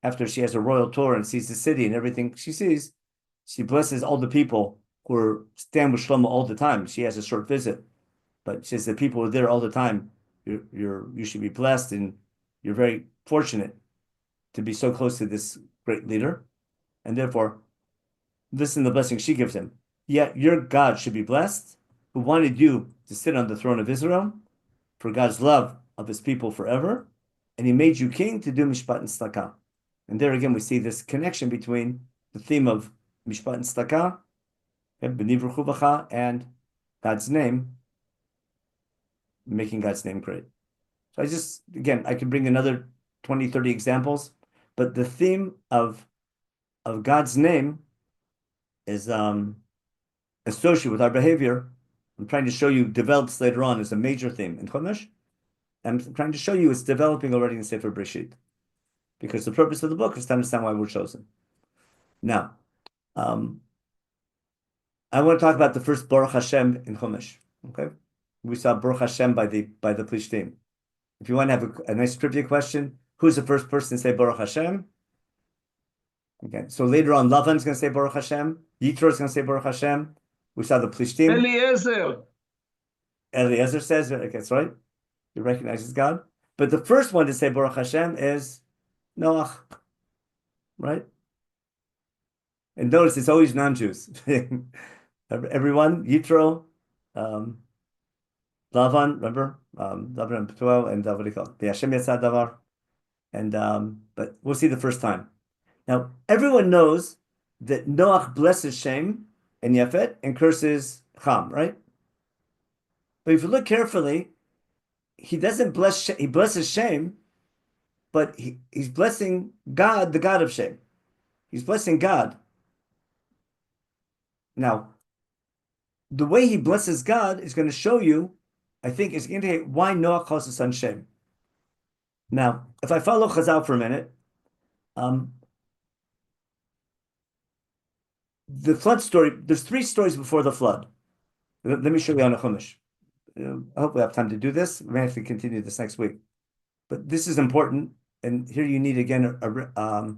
after she has a royal tour and sees the city and everything she sees, she blesses all the people who stand with Shlomo all the time. She has a short visit, but she says the people are there all the time. You should be blessed, and you're very fortunate to be so close to this great leader. And therefore, listen to the blessing she gives him. Yet your God should be blessed, who wanted you to sit on the throne of Israel for God's love of his people forever. And he made you king to do mishpat and tzedakah. And there again, we see this connection between the theme of mishpat and tzedakah, and God's name, making God's name great. So I could bring another 20, 30 examples, but the theme of God's name is associated with our behavior. I'm trying to show you develops later on as a major theme in Chumash. I'm trying to show you it's developing already in Sefer Breshit, because the purpose of the book is to understand why we're chosen. Now, I want to talk about the first Baruch Hashem in Chumash. Okay, we saw Baruch Hashem by the Plishtim. If you want to have a nice trivia question, who's the first person to say Baruch Hashem? Okay, so later on, Lavan's going to say Baruch Hashem. Yitro is going to say Baruch Hashem. We saw the Plishtim. Eliezer says, okay, that's right. He recognizes God. But the first one to say Baruch Hashem is Noach, right? And notice it's always non-Jews. Everyone, Yitro, um, Lavan, remember? Lavan and Betuel, and what do you call it? Hashem Yatzad Davar. And but we'll see the first time. Now, everyone knows that Noach blesses Shem and Yafet and curses Ham, right? But if you look carefully, he doesn't bless Shem, he blesses Shem, but he's blessing God, the God of Shem. He's blessing God. Now, the way he blesses God is going to show you, I think, is going to indicate why Noah calls his son Shem. Now, if I follow Chazal for a minute, the flood story, there's three stories before the flood. Let me show you on a Chumash. I hope we have time to do this. We may have to continue this next week. But this is important, and here you need, again, a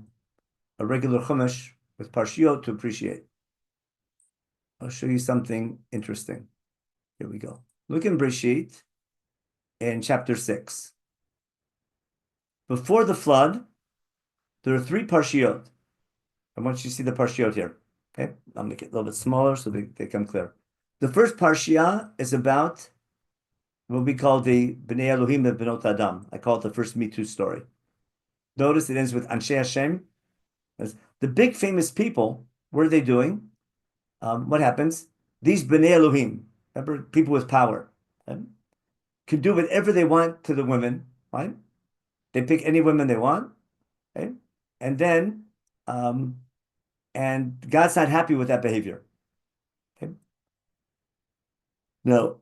regular Chumash with Parshiot to appreciate. I'll show you something interesting. Here we go. Look in Breshit in chapter 6. Before the flood, there are three Parshiot. I want you to see the Parshiot here. Okay, I'll make it a little bit smaller so they come clear. The first Parshia is about what we call the Bnei Elohim and Benot Adam. I call it the first Me Too story. Notice it ends with Anshe Hashem. The big famous people, what are they doing? What happens? These Bnei Elohim, remember, people with power, right, can do whatever they want to the women, right? They pick any women they want, okay? And then, and God's not happy with that behavior. Okay. No,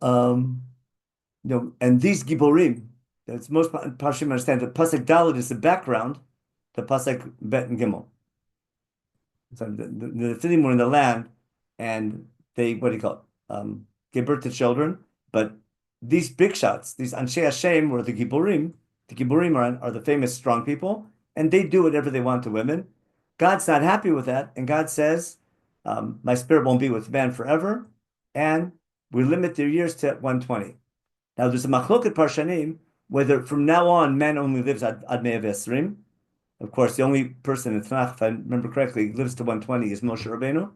no, and these Giborim, that's most Parshim understand that Pasuk Dalet is the background to Pasuk Bet and Gimel. So the Nephilim were in the land, and they, what do you call it? Gave birth to children. But these big shots, these Anshe Hashem, or the Giborim are the famous strong people, and they do whatever they want to women. God's not happy with that, and God says, my spirit won't be with man forever, and we limit their years to 120. Now, there's a machloket parshanim, whether from now on man only lives ad mei v'esrim. Of course, the only person in Tanakh, if I remember correctly, lives to 120 is Moshe Rabbeinu.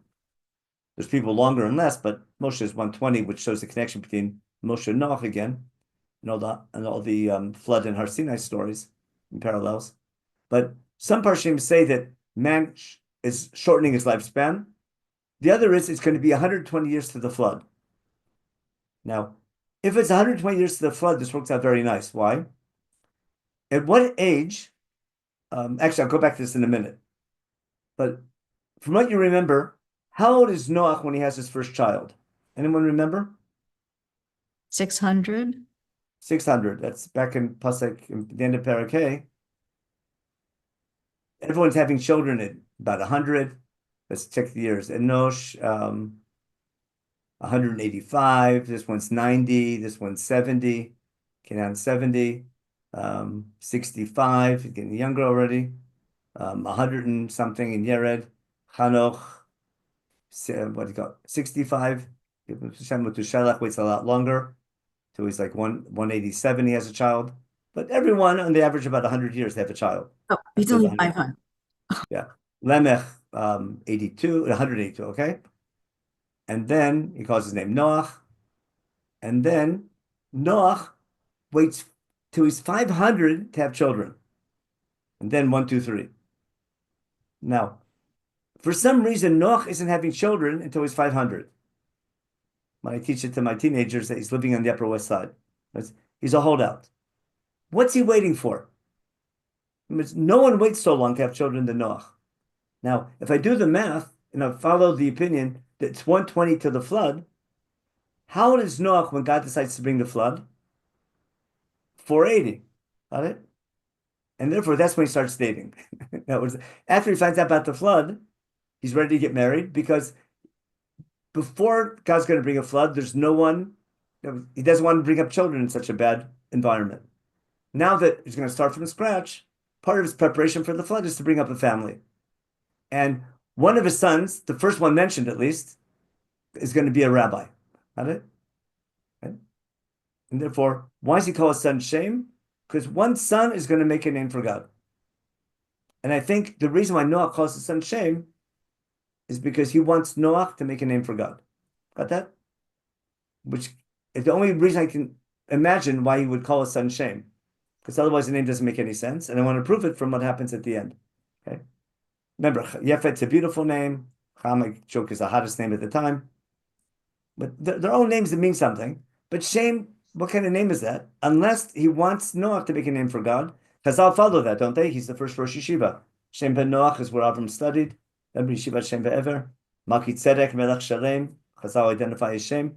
There's people longer and less, but Moshe is 120, which shows the connection between Moshe and Noach again, and all the flood and Har Sinai stories and parallels. But some parshanim say that man is shortening his lifespan. The other is it's going to be 120 years to the flood. Now, if it's 120 years to the flood, this works out very nice. Why? At what age? Actually, I'll go back to this in a minute. But from what you remember, how old is Noach when he has his first child? Anyone remember? 600. 600. That's back in Pasuk, at the end of Parakeh. Everyone's having children at about 100. Let's check the years. Enosh, 185. This one's 90. This one's 70. Kenan 70. 65. Getting younger already. 100 and something in Yered. Hanoch, what do you call it? 65. Shalach waits a lot longer. So he's like 187. He has a child. But everyone, on the average, about 100 years, they have a child. Oh, he's only 500. Yeah. Lemech, 82, 182, okay? And then he calls his name Noach. And then Noach waits till he's 500 to have children. And then 1, 2, 3. Now, for some reason, Noach isn't having children until he's 500. When I teach it to my teenagers that he's living on the Upper West Side. He's a holdout. What's he waiting for? No one waits so long to have children than Noach. Now, if I do the math and I follow the opinion that it's 120 to the flood, how old is Noach when God decides to bring the flood? 480. Got it? And therefore, that's when he starts dating. In other words, after he finds out about the flood, he's ready to get married because before God's going to bring a flood, there's no one, he doesn't want to bring up children in such a bad environment. Now that he's going to start from scratch, part of his preparation for the flood is to bring up a family. And one of his sons, the first one mentioned at least, is going to be a rabbi. Got it? Okay. And therefore, why does he call his son Shem? Because one son is going to make a name for God. And I think the reason why Noah calls his son Shem is because he wants Noach to make a name for God. Got that? Which is the only reason I can imagine why he would call his son Shem, because otherwise the name doesn't make any sense. And I want to prove it from what happens at the end. Okay. Remember, Yefet's a beautiful name. Ham, I joke, is the hottest name at the time. But they're all names that mean something. But Shem, what kind of name is that? Unless he wants Noach to make a name for God. Chazal follow that, don't they? He's the first Rosh Yeshiva. Shem ben Noach is where Avram studied. Remember Yeshiva Shem be'ever. Malki Tzedek, Melech Shalem. Chazal identify as Shem.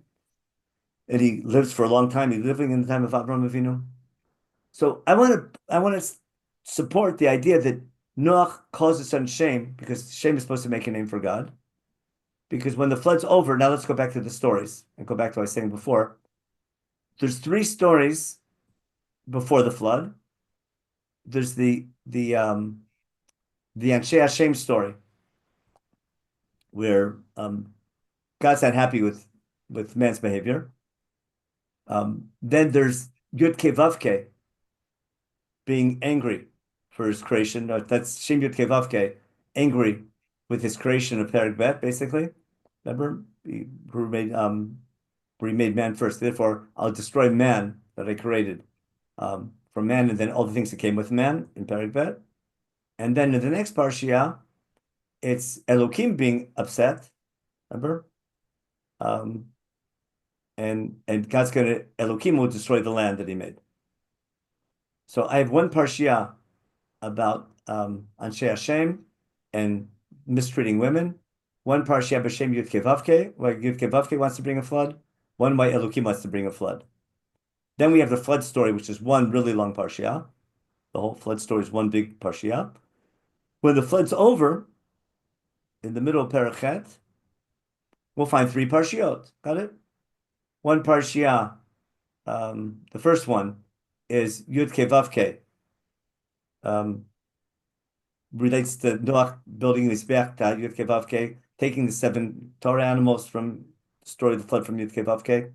And he lives for a long time. He's living in the time of Avram Avinu. So I want to support the idea that Noach calls his son Shem because Shem is supposed to make a name for God. Because when the flood's over, now let's go back to the stories and go back to what I was saying before. There's 3 stories before the flood. There's the Anshe Hashem story, where God's not happy with man's behavior. Then there's Yud Ke Vav Ke, being angry for his creation. That's Shem Yud Ke Vav Ke, angry with his creation of Perek Bet, basically. Remember, where he made man first. Therefore, I'll destroy man that I created from man, and then all the things that came with man in Perek Bet. And then in the next parsha, it's Elokim being upset. Remember, and God's Elokim will destroy the land that He made. So I have one parsha about Anshe Hashem and mistreating women. One parsha b'Shem Yud Ke Vav Ke, where Yud Ke Vav Ke wants to bring a flood. One why Elokim wants to bring a flood. Then we have the flood story, which is one really long parsha. The whole flood story is one big parsha. When the flood's over, in the middle of Perek Chet, we'll find 3 parshiot. Got it? One parsha, the first one is Yud Ke Vav Ke. Relates to Noach building this Mizbeach, Yud Ke Vav Ke, taking the 7 Torah animals from the story of the flood from Yud Ke Vav Ke,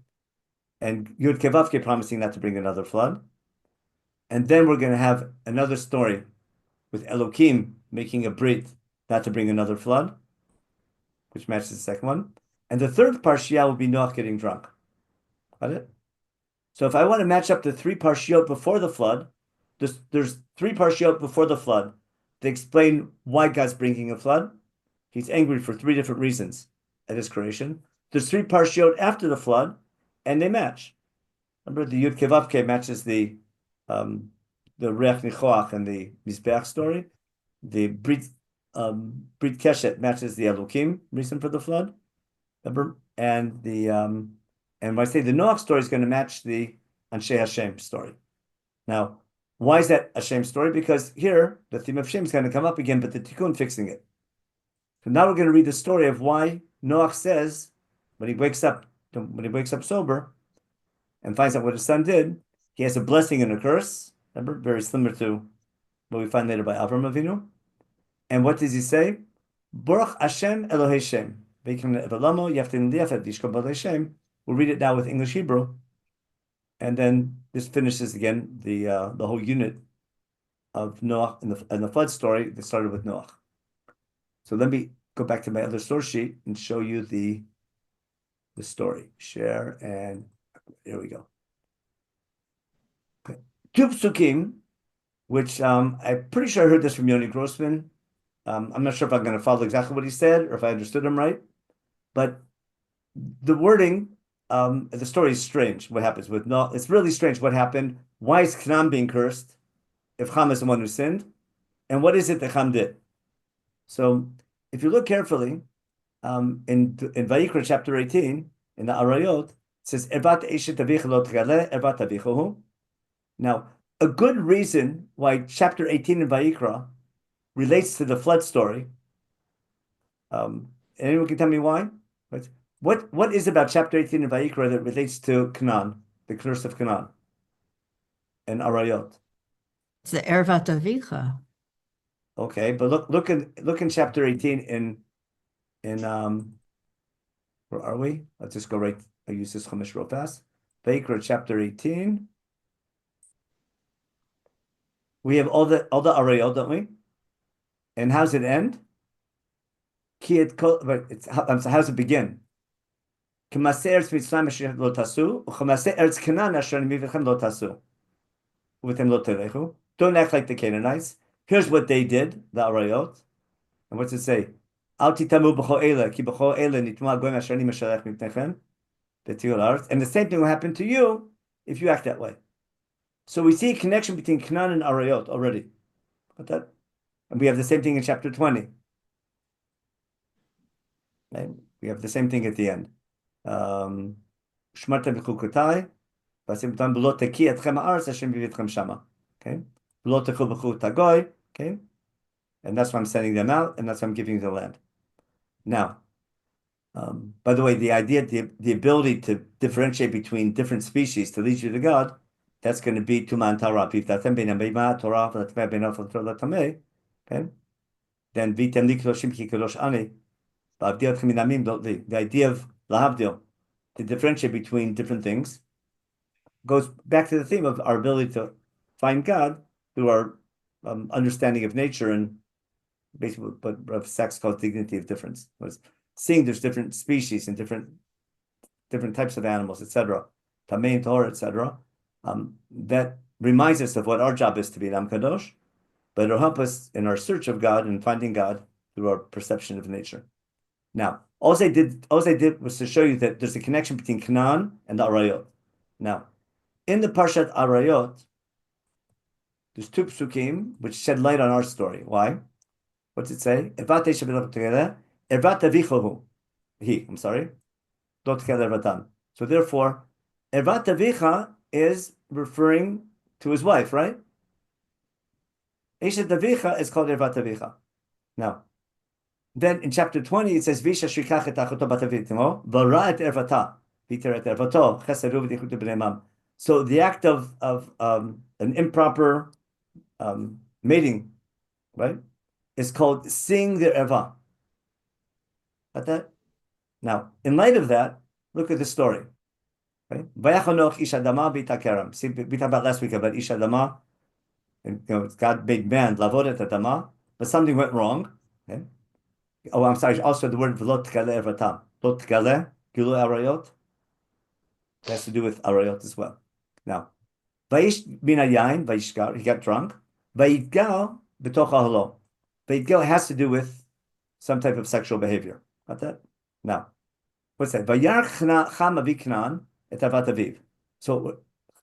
and Yud Ke Vav Ke promising not to bring another flood. And then we're going to have another story with Elokim making a brit not to bring another flood, which matches the second one. And the third parsha will be Noach getting drunk. Got it? So if I want to match up the 3 parshiot before the flood, there's 3 parshiot before the flood. They explain why God's bringing a flood. He's angry for 3 different reasons at his creation. There's 3 parshiot after the flood, and they match. Remember, the Yud Ke Vav Ke matches the Reach Nichoach and the Mizbeach story. The Brit Keshet matches the Elokim reason for the flood. Remember, and when I say the Noach story is going to match the Anshe Hashem story. Now, why is that a Shem story? Because here, the theme of Shem is going to come up again, but the Tikkun fixing it. So now we're going to read the story of why Noach says, when he wakes up sober and finds out what his son did, he has a blessing and a curse. Remember, very similar to what we find later by Avram Avinu. And what does he say? Baruch Hashem Elohei Shem. We'll read it now with English Hebrew. And then this finishes again the whole unit of Noach and the flood story that started with Noach. So let me go back to my other source sheet and show you the story. Share, and here we go. Okay. 2 psukim, which I'm pretty sure I heard this from Yoni Grossman. I'm not sure if I'm going to follow exactly what he said or if I understood him right, but the wording. The story is strange. What happens with Noach? It's really strange what happened. Why is Canaan being cursed if Ham is the one who sinned? And what is it that Ham did? So if you look carefully, in Vayikra chapter 18, in the Arayot, it says, Erbat eshet avicha lo tgale, erbat avichahu. Now, a good reason why chapter 18 in Vayikra relates to the flood story, anyone can tell me why? Right? What is about chapter 18 in Vayikra that relates to Canaan, the curse of Canaan, and Arayot? It's the Ervat Avicha. Okay, but look in chapter 18 in where are we? Let's just go right. I use this Chumash real fast. Vayikra chapter 18. We have all the Arayot, don't we? And how's it end? but it's how does it begin? K'maseh eretz Mitzrayim asher lo tasu, u'k'maseh eretz Canaan asher ani mivechem lo tasu. With him lo telechu. Don't act like the Canaanites. Here's what they did, the Arayot. And what's it say? Al titamu b'cho eila, ki b'cho eila nitmu hagoyim asher ani meshalech mipnechem. And the same thing will happen to you if you act that way. So we see a connection between Canaan and Arayot already. Got that? And we have the same thing in chapter 20. Right? We have the same thing at the end. Shmarta b'chukotai, v'asim tam b'lo teki etchem ha'aretz Hashem b'yivitchem shama. Okay? B'lo techu b'chut hagoy. Okay? And that's why I'm sending them out, and that's why I'm giving you the land. Now, by the way, the idea, the ability to differentiate between different species to lead you to God, that's going to be Tuman Torah. Okay? Then Vitem li kedoshim ki kedosh ani. The idea of lahavdil, to differentiate between different things, goes back to the theme of our ability to find God through our understanding of nature and basically what Rav Sachs calls dignity of difference. Was seeing there's different species and different types of animals, etc. Tamei and Torah, etc. That reminds us of what our job is to be Am Kadosh, but it'll help us in our search of God and finding God through our perception of nature. Now, all I did was to show you that there's a connection between Canaan and the Arayot. Now, in the Parshat Arayot, there's two psukim which shed light on our story. Why? What's it say? I'm sorry. So therefore, Ervat Avicha is referring to his wife, right? Eshet Avicha is called Ervat Avicha. Now, then in chapter 20 it says Visha shikach et achoto bat avitimo v'ra et ervata v'iter et ervato cheseru v'dichutu b'nei mam. So the act of an improper mating, right, is called seeing the erva. Got that? Now, in light of that, look at the story. Right? Vayachanoch ish adama b'itakerem. See, we talked about last week about ish adama, and God made man lavod et adama, but something went wrong. Okay? Oh, I'm sorry. Also, the word v'lo tkale ervatam. Lo tkale gilu arayot. It has to do with arayot as well. Now, vayish min hayayin vayishkar. He got drunk. Vayitgal b'toch ahalo. Vayitgal has to do with some type of sexual behavior. Got that? Now, what's that? Vayar Cham avi Canaan et avat aviv. So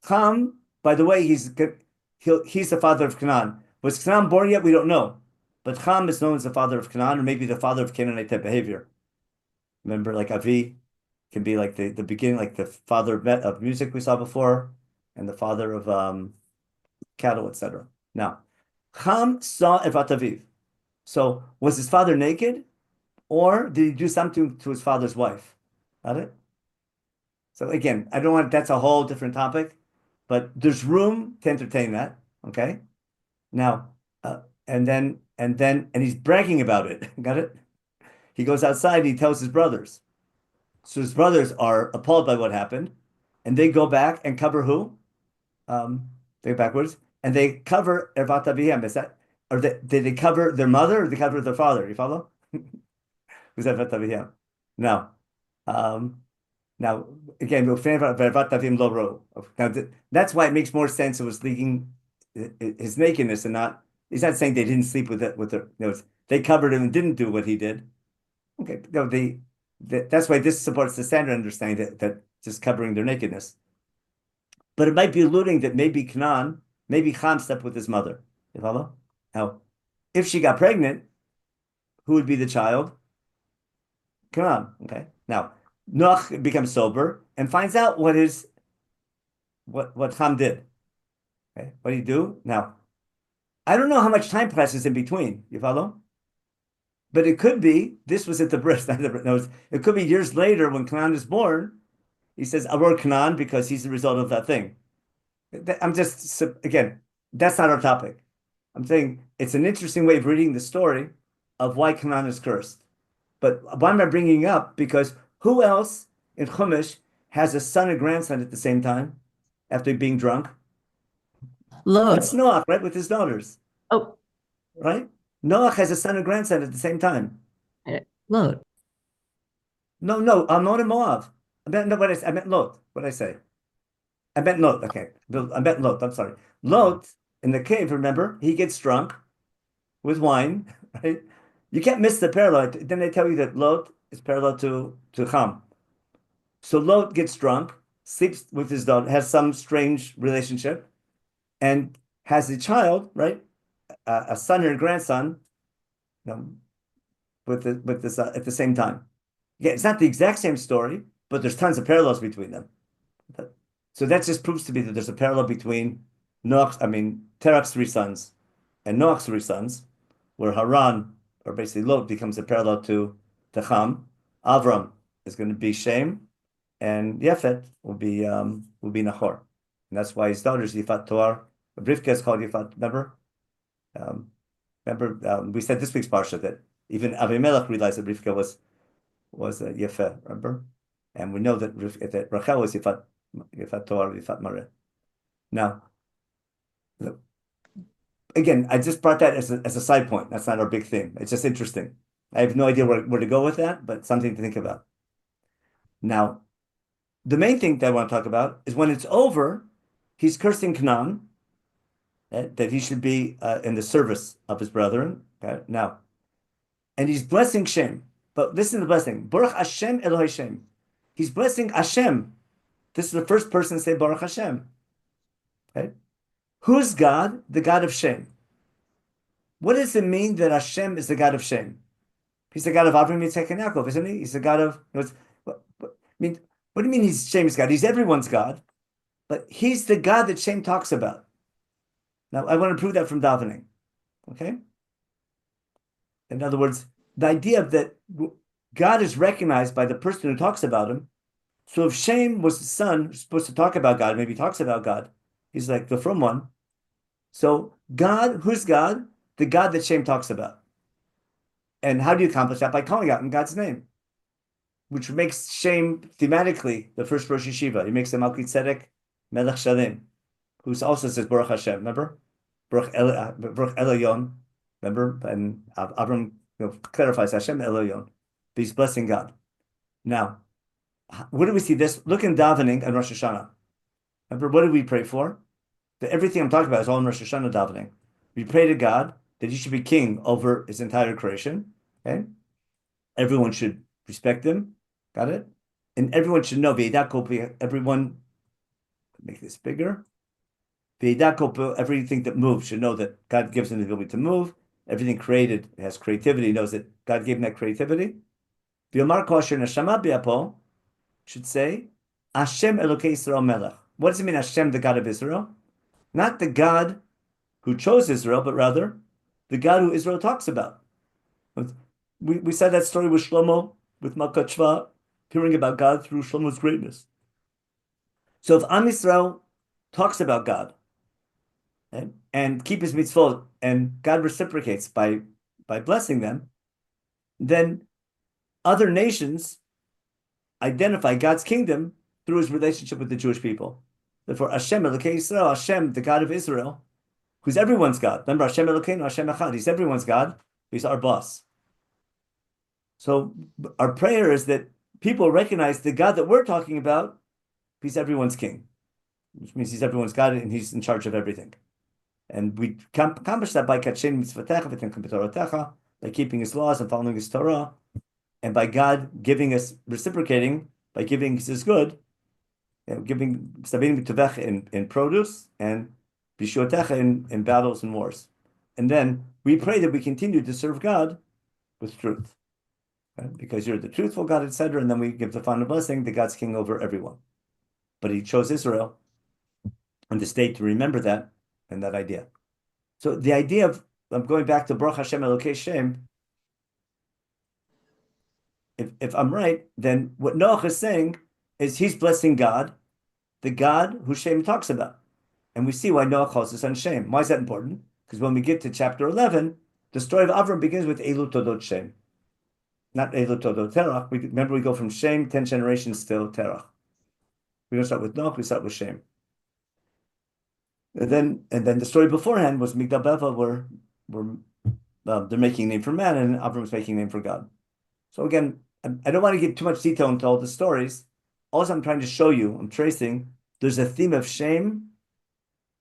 Cham, by the way, he's the father of Canaan. Was Canaan born yet? We don't know. But Cham is known as the father of Canaan, or maybe the father of Canaanite type behavior. Remember, like Avi can be like the beginning, like the father of music we saw before, and the father of cattle, etc. Now, Cham saw Ervat Aviv. So was his father naked, or did he do something to his father's wife? Got it? So again, I don't want, that's a whole different topic, but there's room to entertain that. Okay. Now, and he's bragging about it. Got it? He goes outside and he tells his brothers. So his brothers are appalled by what happened, and they go back and cover who? They go backwards and they cover Ervat Avihem. Is that, or did they cover their mother or they cover their father? You follow? Who's Ervat Avihem? Now, again, now that's why it makes more sense. It was leaking his nakedness and not. He's not saying they didn't sleep with her. No, they covered him and didn't do what he did. Okay, no, that's why this supports the standard understanding that just covering their nakedness. But it might be alluding that maybe Canaan, maybe Cham slept with his mother. You follow? Now, if she got pregnant, who would be the child? Canaan. Okay. Now, Noach becomes sober and finds out what Cham did. Okay, what do you do? Now, I don't know how much time passes in between. You follow? But it could be, this was at the birth, it could be years later when Canaan is born. He says, Aror Canaan, because he's the result of that thing. I'm just, again, that's not our topic. I'm saying it's an interesting way of reading the story of why Canaan is cursed. But why am I bringing up? Because who else in Chumash has a son and grandson at the same time after being drunk? Lord. It's Noach, right, with his daughters. Oh, Right? Noach has a son and grandson at the same time. Lot. No, Ammon and Moab. I meant Lot. What did I say? I meant Lot. Okay. I meant Lot. I'm sorry. Lot in the cave, remember, he gets drunk with wine, right? You can't miss the parallel. Then they tell you that Lot is parallel to Ham. So Lot gets drunk, sleeps with his daughter, has some strange relationship, and has a child, right? A son or a grandson, you know, with this at the same time. Yeah, it's not the exact same story, but there's tons of parallels between them. So that just proves to me that there's a parallel between Terach's three sons and Noach's three sons, where Haran, or basically Lot, becomes a parallel to Ham. Avram is going to be Shem, and Yefet will be Nahor. And that's why his daughters Yifat Toar. Rivka is called Yifat. Um, we said this week's parsha that even Avimelech realized that Rivka was Yefet. Remember, and we know that Rachel was Yifat Toar, Yifat Mareh. Now, again, I just brought that as a side point. That's not our big thing. It's just interesting. I have no idea where to go with that, but something to think about. Now, the main thing that I want to talk about is when it's over, he's cursing Canaan, that he should be in the service of his brethren. Okay? Now, and he's blessing Shem. But listen to the blessing. Baruch Hashem Elohei Shem. He's blessing Hashem. This is the first person to say Baruch Hashem. Okay? Who's God? The God of Shem. What does it mean that Hashem is the God of Shem? He's the God of Avraham, Yitzchak, and Yaakov, isn't he? He's the God of. What do you mean he's Shem's God? He's everyone's God, but he's the God that Shem talks about. Now, I want to prove that from davening. Okay? In other words, the idea that God is recognized by the person who talks about him. So if Shem was the son supposed to talk about God, maybe he talks about God, he's like the from one. So God, who's God? The God that Shem talks about. And how do you accomplish that? By calling out in God's name, which makes Shem thematically the first Rosh Yeshiva. He makes the Malki Tzedek Melech Shalem, who also says Baruch Hashem. Remember, Baruch Elyon. Remember, and Avram clarifies Hashem Elyon, but he's blessing God. Now, where do we see this? Look in davening and Rosh Hashanah. Remember, what did we pray for? That everything I'm talking about is all in Rosh Hashanah davening. We pray to God that he should be king over his entire creation. Okay, everyone should respect him. Got it? And everyone should know. Everyone, make this bigger. Everything that moves should know that God gives him the ability to move. Everything created has creativity. Knows that God gave him that creativity. V'yomar kosher neshama bi'apo should say Hashem Elokei Yisrael Melech. What does it mean, Hashem, the God of Israel? Not the God who chose Israel, but rather the God who Israel talks about. We said that story with Shlomo, with Malkat Shva, hearing about God through Shlomo's greatness. So if Am Yisrael talks about God and keep his mitzvot, and God reciprocates by blessing them, then other nations identify God's kingdom through his relationship with the Jewish people. Therefore, Hashem Elokei Yisrael, Hashem, the God of Israel, who's everyone's God. Remember, Hashem Elokeinu, Hashem Echad. He's everyone's God. He's our boss. So our prayer is that people recognize the God that we're talking about, he's everyone's king, which means he's everyone's God and he's in charge of everything. And we accomplish that by Katshen Mitzvotecha V'Tinkum B'Toratecha, by keeping his laws and following his Torah, and by God giving us, reciprocating, by giving his good, giving Sabin B'Tovech in produce, and B'Shuotecha in battles and wars. And then we pray that we continue to serve God with truth. Because you're the truthful God, etc. And then we give the final blessing that God's king over everyone. But he chose Israel and the state to remember that and that idea. So the idea of, I'm going back to Baruch Hashem Elokei Shem, if I'm right, then what Noach is saying is he's blessing God, the God who Shem talks about. And we see why Noach calls his son Shem. Why is that important? Because when we get to chapter 11, the story of Avram begins with Elu Todot Shem. Not Elu Todot Terach. Remember, we go from Shem, 10 generations till Terach. We don't start with Noach, we start with Shem. And then the story beforehand was Migdal Bava, where they're making a name for man, and Avram's making a name for God. So again, I don't want to give too much detail into all the stories. Also, I'm trying to show you, I'm tracing, there's a theme of shame.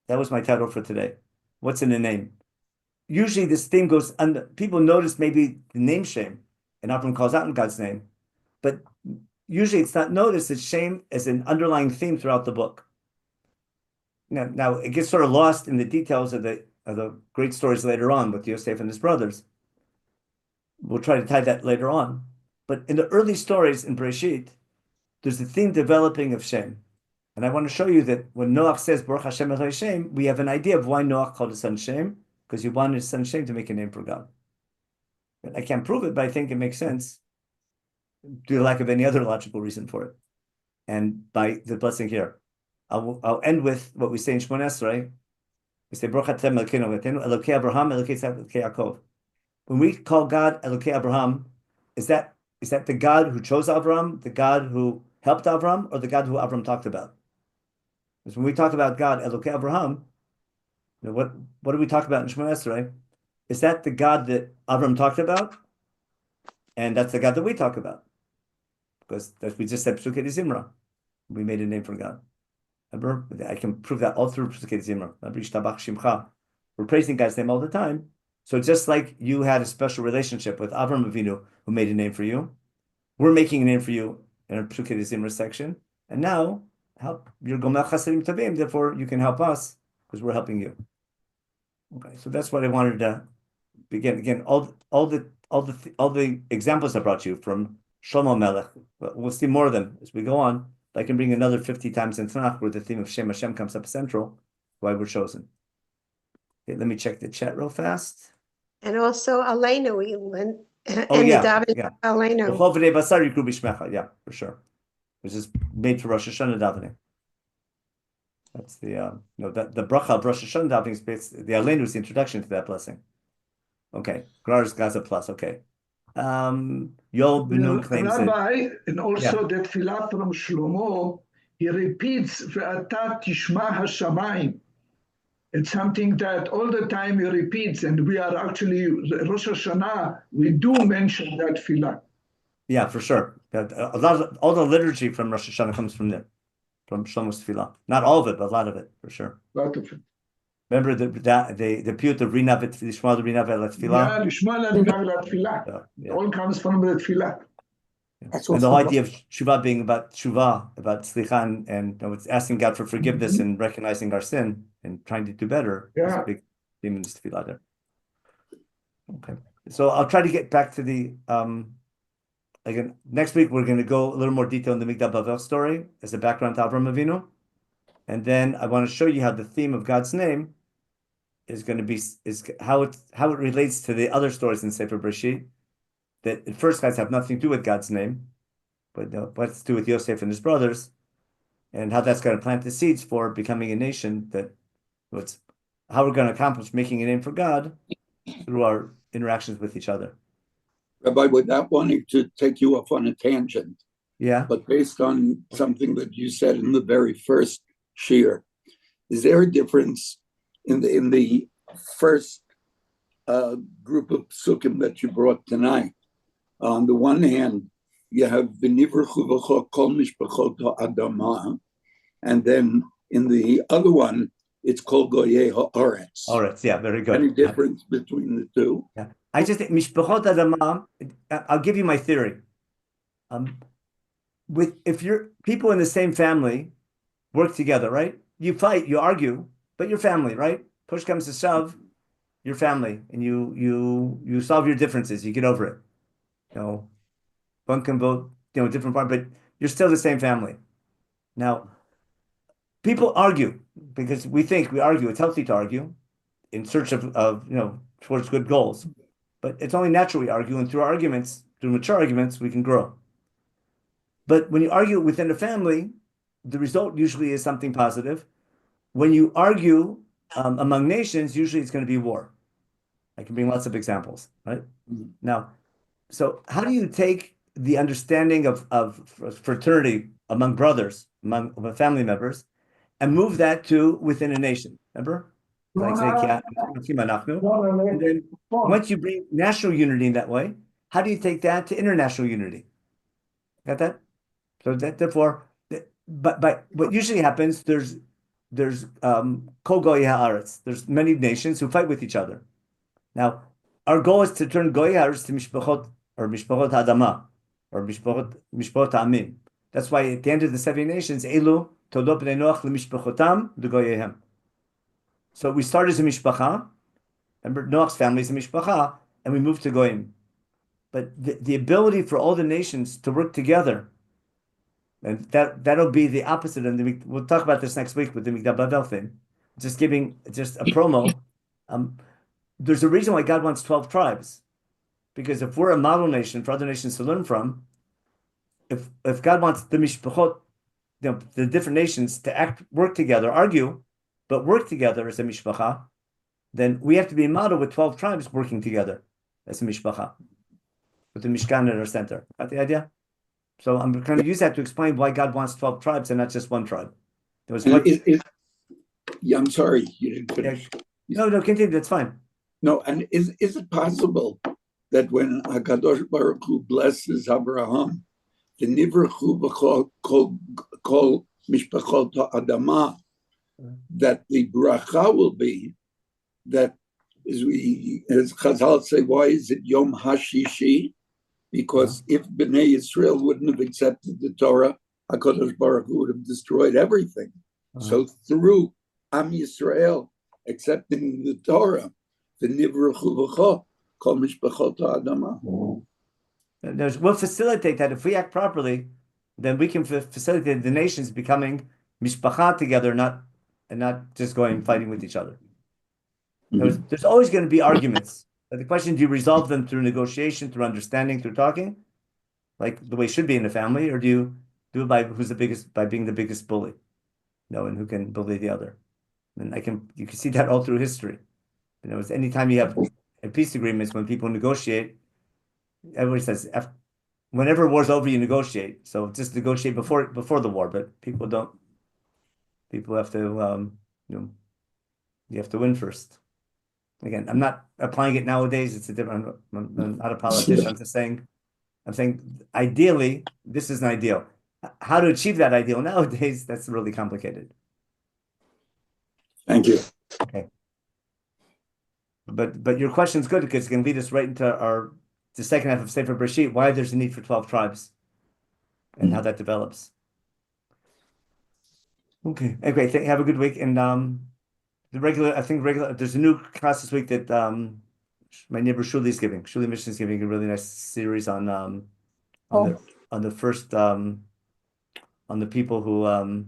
That was my title for today. What's in the name? Usually this theme goes under, people notice maybe the name shame, and Avram calls out in God's name, but usually it's not noticed that shame is an underlying theme throughout the book. Now it gets sort of lost in the details of the great stories later on with Yosef and his brothers. We'll try to tie that later on. But in the early stories in Bereshit, there's a theme developing of shame. And I want to show you that when Noach says, Baruch Hashem Eloi Shem, we have an idea of why Noach called his son Shem, because he wanted his son Shem to make a name for God. I can't prove it, but I think it makes sense due to the lack of any other logical reason for it. And by the blessing here, I'll end with what we say in Shemon Esrei. We say, Baruch Hashem Elokeinu Elokei Abraham, Elokei Yitzchak, Elokei Yaakov. When we call God Elokei Abraham, is that the God who chose Abraham, the God who helped Abraham, or the God who Abraham talked about? Because when we talk about God Elokei Abraham, what do we talk about in Shemon Esrei? Is that the God that Abraham talked about? And that's the God that we talk about. Because as we just said, Psukei Zimra, we made a name for God. Remember? I can prove that all through Psukei Zimra. We're praising God's name all the time. So just like you had a special relationship with Avram Avinu, who made a name for you, we're making a name for you in our Psukei Zimra section. And now, help your Gomel Chasadim Tavim, therefore you can help us because we're helping you. Okay, so that's what I wanted to begin. Again, all the examples I brought you from Shlomo Melech. We'll see more of them as we go on. I can bring another 50 times in Tanakh where the theme of Shem Hashem comes up central, why we're chosen. Okay, let me check the chat real fast. And also Aleinu, and Oh, the yeah, davening yeah. Aleinu. B'chol v'nei basar yikru b'shmecha. Yeah, for sure. Which is made for Rosh Hashanah davening. That's the the bracha of Rosh Hashanah davening is based, the Aleinu is the introduction to that blessing. Okay, Grar's Gaza plus. Okay, Yoel Benu claims that. Rabbi, and also the tefillah from Shlomo, he repeats "Ve'ata tishma hashamayim." It's something that all the time he repeats, and we are actually Rosh Hashanah. We do mention that tefillah. Yeah, for sure. A lot of all the liturgy from Rosh Hashanah comes from there, from Shlomo's tefillah. Not all of it, but a lot of it, for sure. Lot of it. Remember the piyut of Rinavet Lishma Rinavet Tefillah. Yeah, Lishma tefillah. It all comes from the tefillah. That's And the also whole idea of tshuva being about tshuva, about slicha, and it's asking God for forgiveness and recognizing our sin and trying to do better. Yeah. There's a big theme in this tefillah there. Okay, so I'll try to get back to the again next week. We're going to go a little more detail in the Migdal Bavel story as a background to Avram Avinu, and then I want to show you how the theme of God's name is going to be how it relates to the other stories in Sefer Bereshit that at first guys have nothing to do with God's name, but what's to do with Yosef and his brothers, and how that's going to plant the seeds for becoming a nation how we're going to accomplish making a name for God through our interactions with each other. Rabbi, without wanting to take you off on a tangent, Yeah. but based on something that you said in the very first shir, is there a difference in the first group of psukim that you brought tonight? On the one hand, you have v'nivruchu v'cho kol mishpachot ha'adamah, and then in the other one, it's kol goyei ha'aretz. Aretz, yeah, very good. Any difference between the two? Yeah, I just think mishpachot adamah. I'll give you my theory. If you're people in the same family work together, right? You fight, you argue, but you're family, right? Push comes to shove, you're family, and you solve your differences. You get over it. One can vote, different part, but you're still the same family. Now, people argue because we argue. It's healthy to argue in search of towards good goals, but it's only natural we argue, and through mature arguments, we can grow. But when you argue within a family, the result usually is something positive. When you argue among nations, usually it's going to be war. I can bring lots of examples, right? Mm-hmm. Now, so how do you take the understanding of fraternity among brothers, among family members, and move that to within a nation? Remember? Like say, and then once you bring national unity in that way, how do you take that to international unity? Got that? So that therefore, but what usually happens, there's kol goyi haaretz. There's many nations who fight with each other. Now, our goal is to turn goyi haaretz to mishpachot or mishpachot hadama or mishpachot amim. That's why at the end of the 70 nations, elu todot bnei Noach lemishpachotam v'goyehem. So we start as a mishpacha. Remember, Noach's family is a mishpacha, and we move to goyim. But the ability for all the nations to work together, and that'll be the opposite. And we'll talk about this next week with the Migdal Bavel thing. Just a promo. There's a reason why God wants 12 tribes, because if we're a model nation for other nations to learn from, if God wants the mishpachot, the different nations to work together, argue, but work together as a mishpacha, then we have to be a model with 12 tribes working together as a mishpacha, with the Mishkan at our center. Got the idea? So I'm going to use that to explain why God wants 12 tribes and not just one tribe. Yeah, I'm sorry, you didn't finish. No, continue. That's fine. No, and is it possible that when HaKadosh Baruch Hu blesses Abraham, the Nivrachu b'kol mishpachot ha'adama, that the bracha will be that, as Chazal say, why is it Yom HaShishi? Because if Bnei Yisrael wouldn't have accepted the Torah, HaKadosh Baruch Hu would have destroyed everything. So through Am Yisrael accepting the Torah, the Nivrachu b'kol mishpachot ha'adama. We'll facilitate that. If we act properly, then we can facilitate the nations becoming mishpacha together, and not just going fighting with each other. There's always going to be arguments. But the question, do you resolve them through negotiation, through understanding, through talking, like the way it should be in a family, or do you do it by being the biggest bully, and who can bully the other? And you can see that all through history. It's anytime you have peace agreements, when people negotiate, everybody says, whenever war's over, you negotiate. So just negotiate before the war, but people don't. People have to, you have to win first. Again, I'm not applying it nowadays. It's a different. I'm not a politician. I'm saying, ideally, this is an ideal. How to achieve that ideal nowadays? That's really complicated. Thank you. Okay. But your question's good because it can lead us right into the second half of Sefer Bereshit, why there's a need for 12 tribes and how that develops. Okay. Anyway, have a good week. And there's a new class this week that my neighbor Shuli is giving. Shuli Mission is giving a really nice series on the first on the people who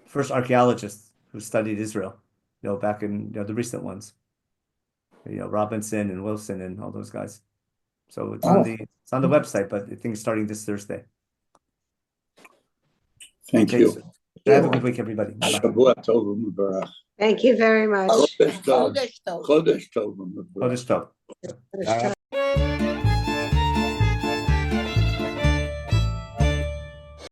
first archaeologists who studied Israel, back in the recent ones. Robinson and Wilson and all those guys. So it's on the website, but I think it's starting this Thursday. Thank you. So have a good week, everybody. Bye-bye. Shavua Tov u'Mevarach. Thank you very much. Chodesh Tov. Chodesh Tov u'Mevarach. Chodesh Tov. Chodesh Tov.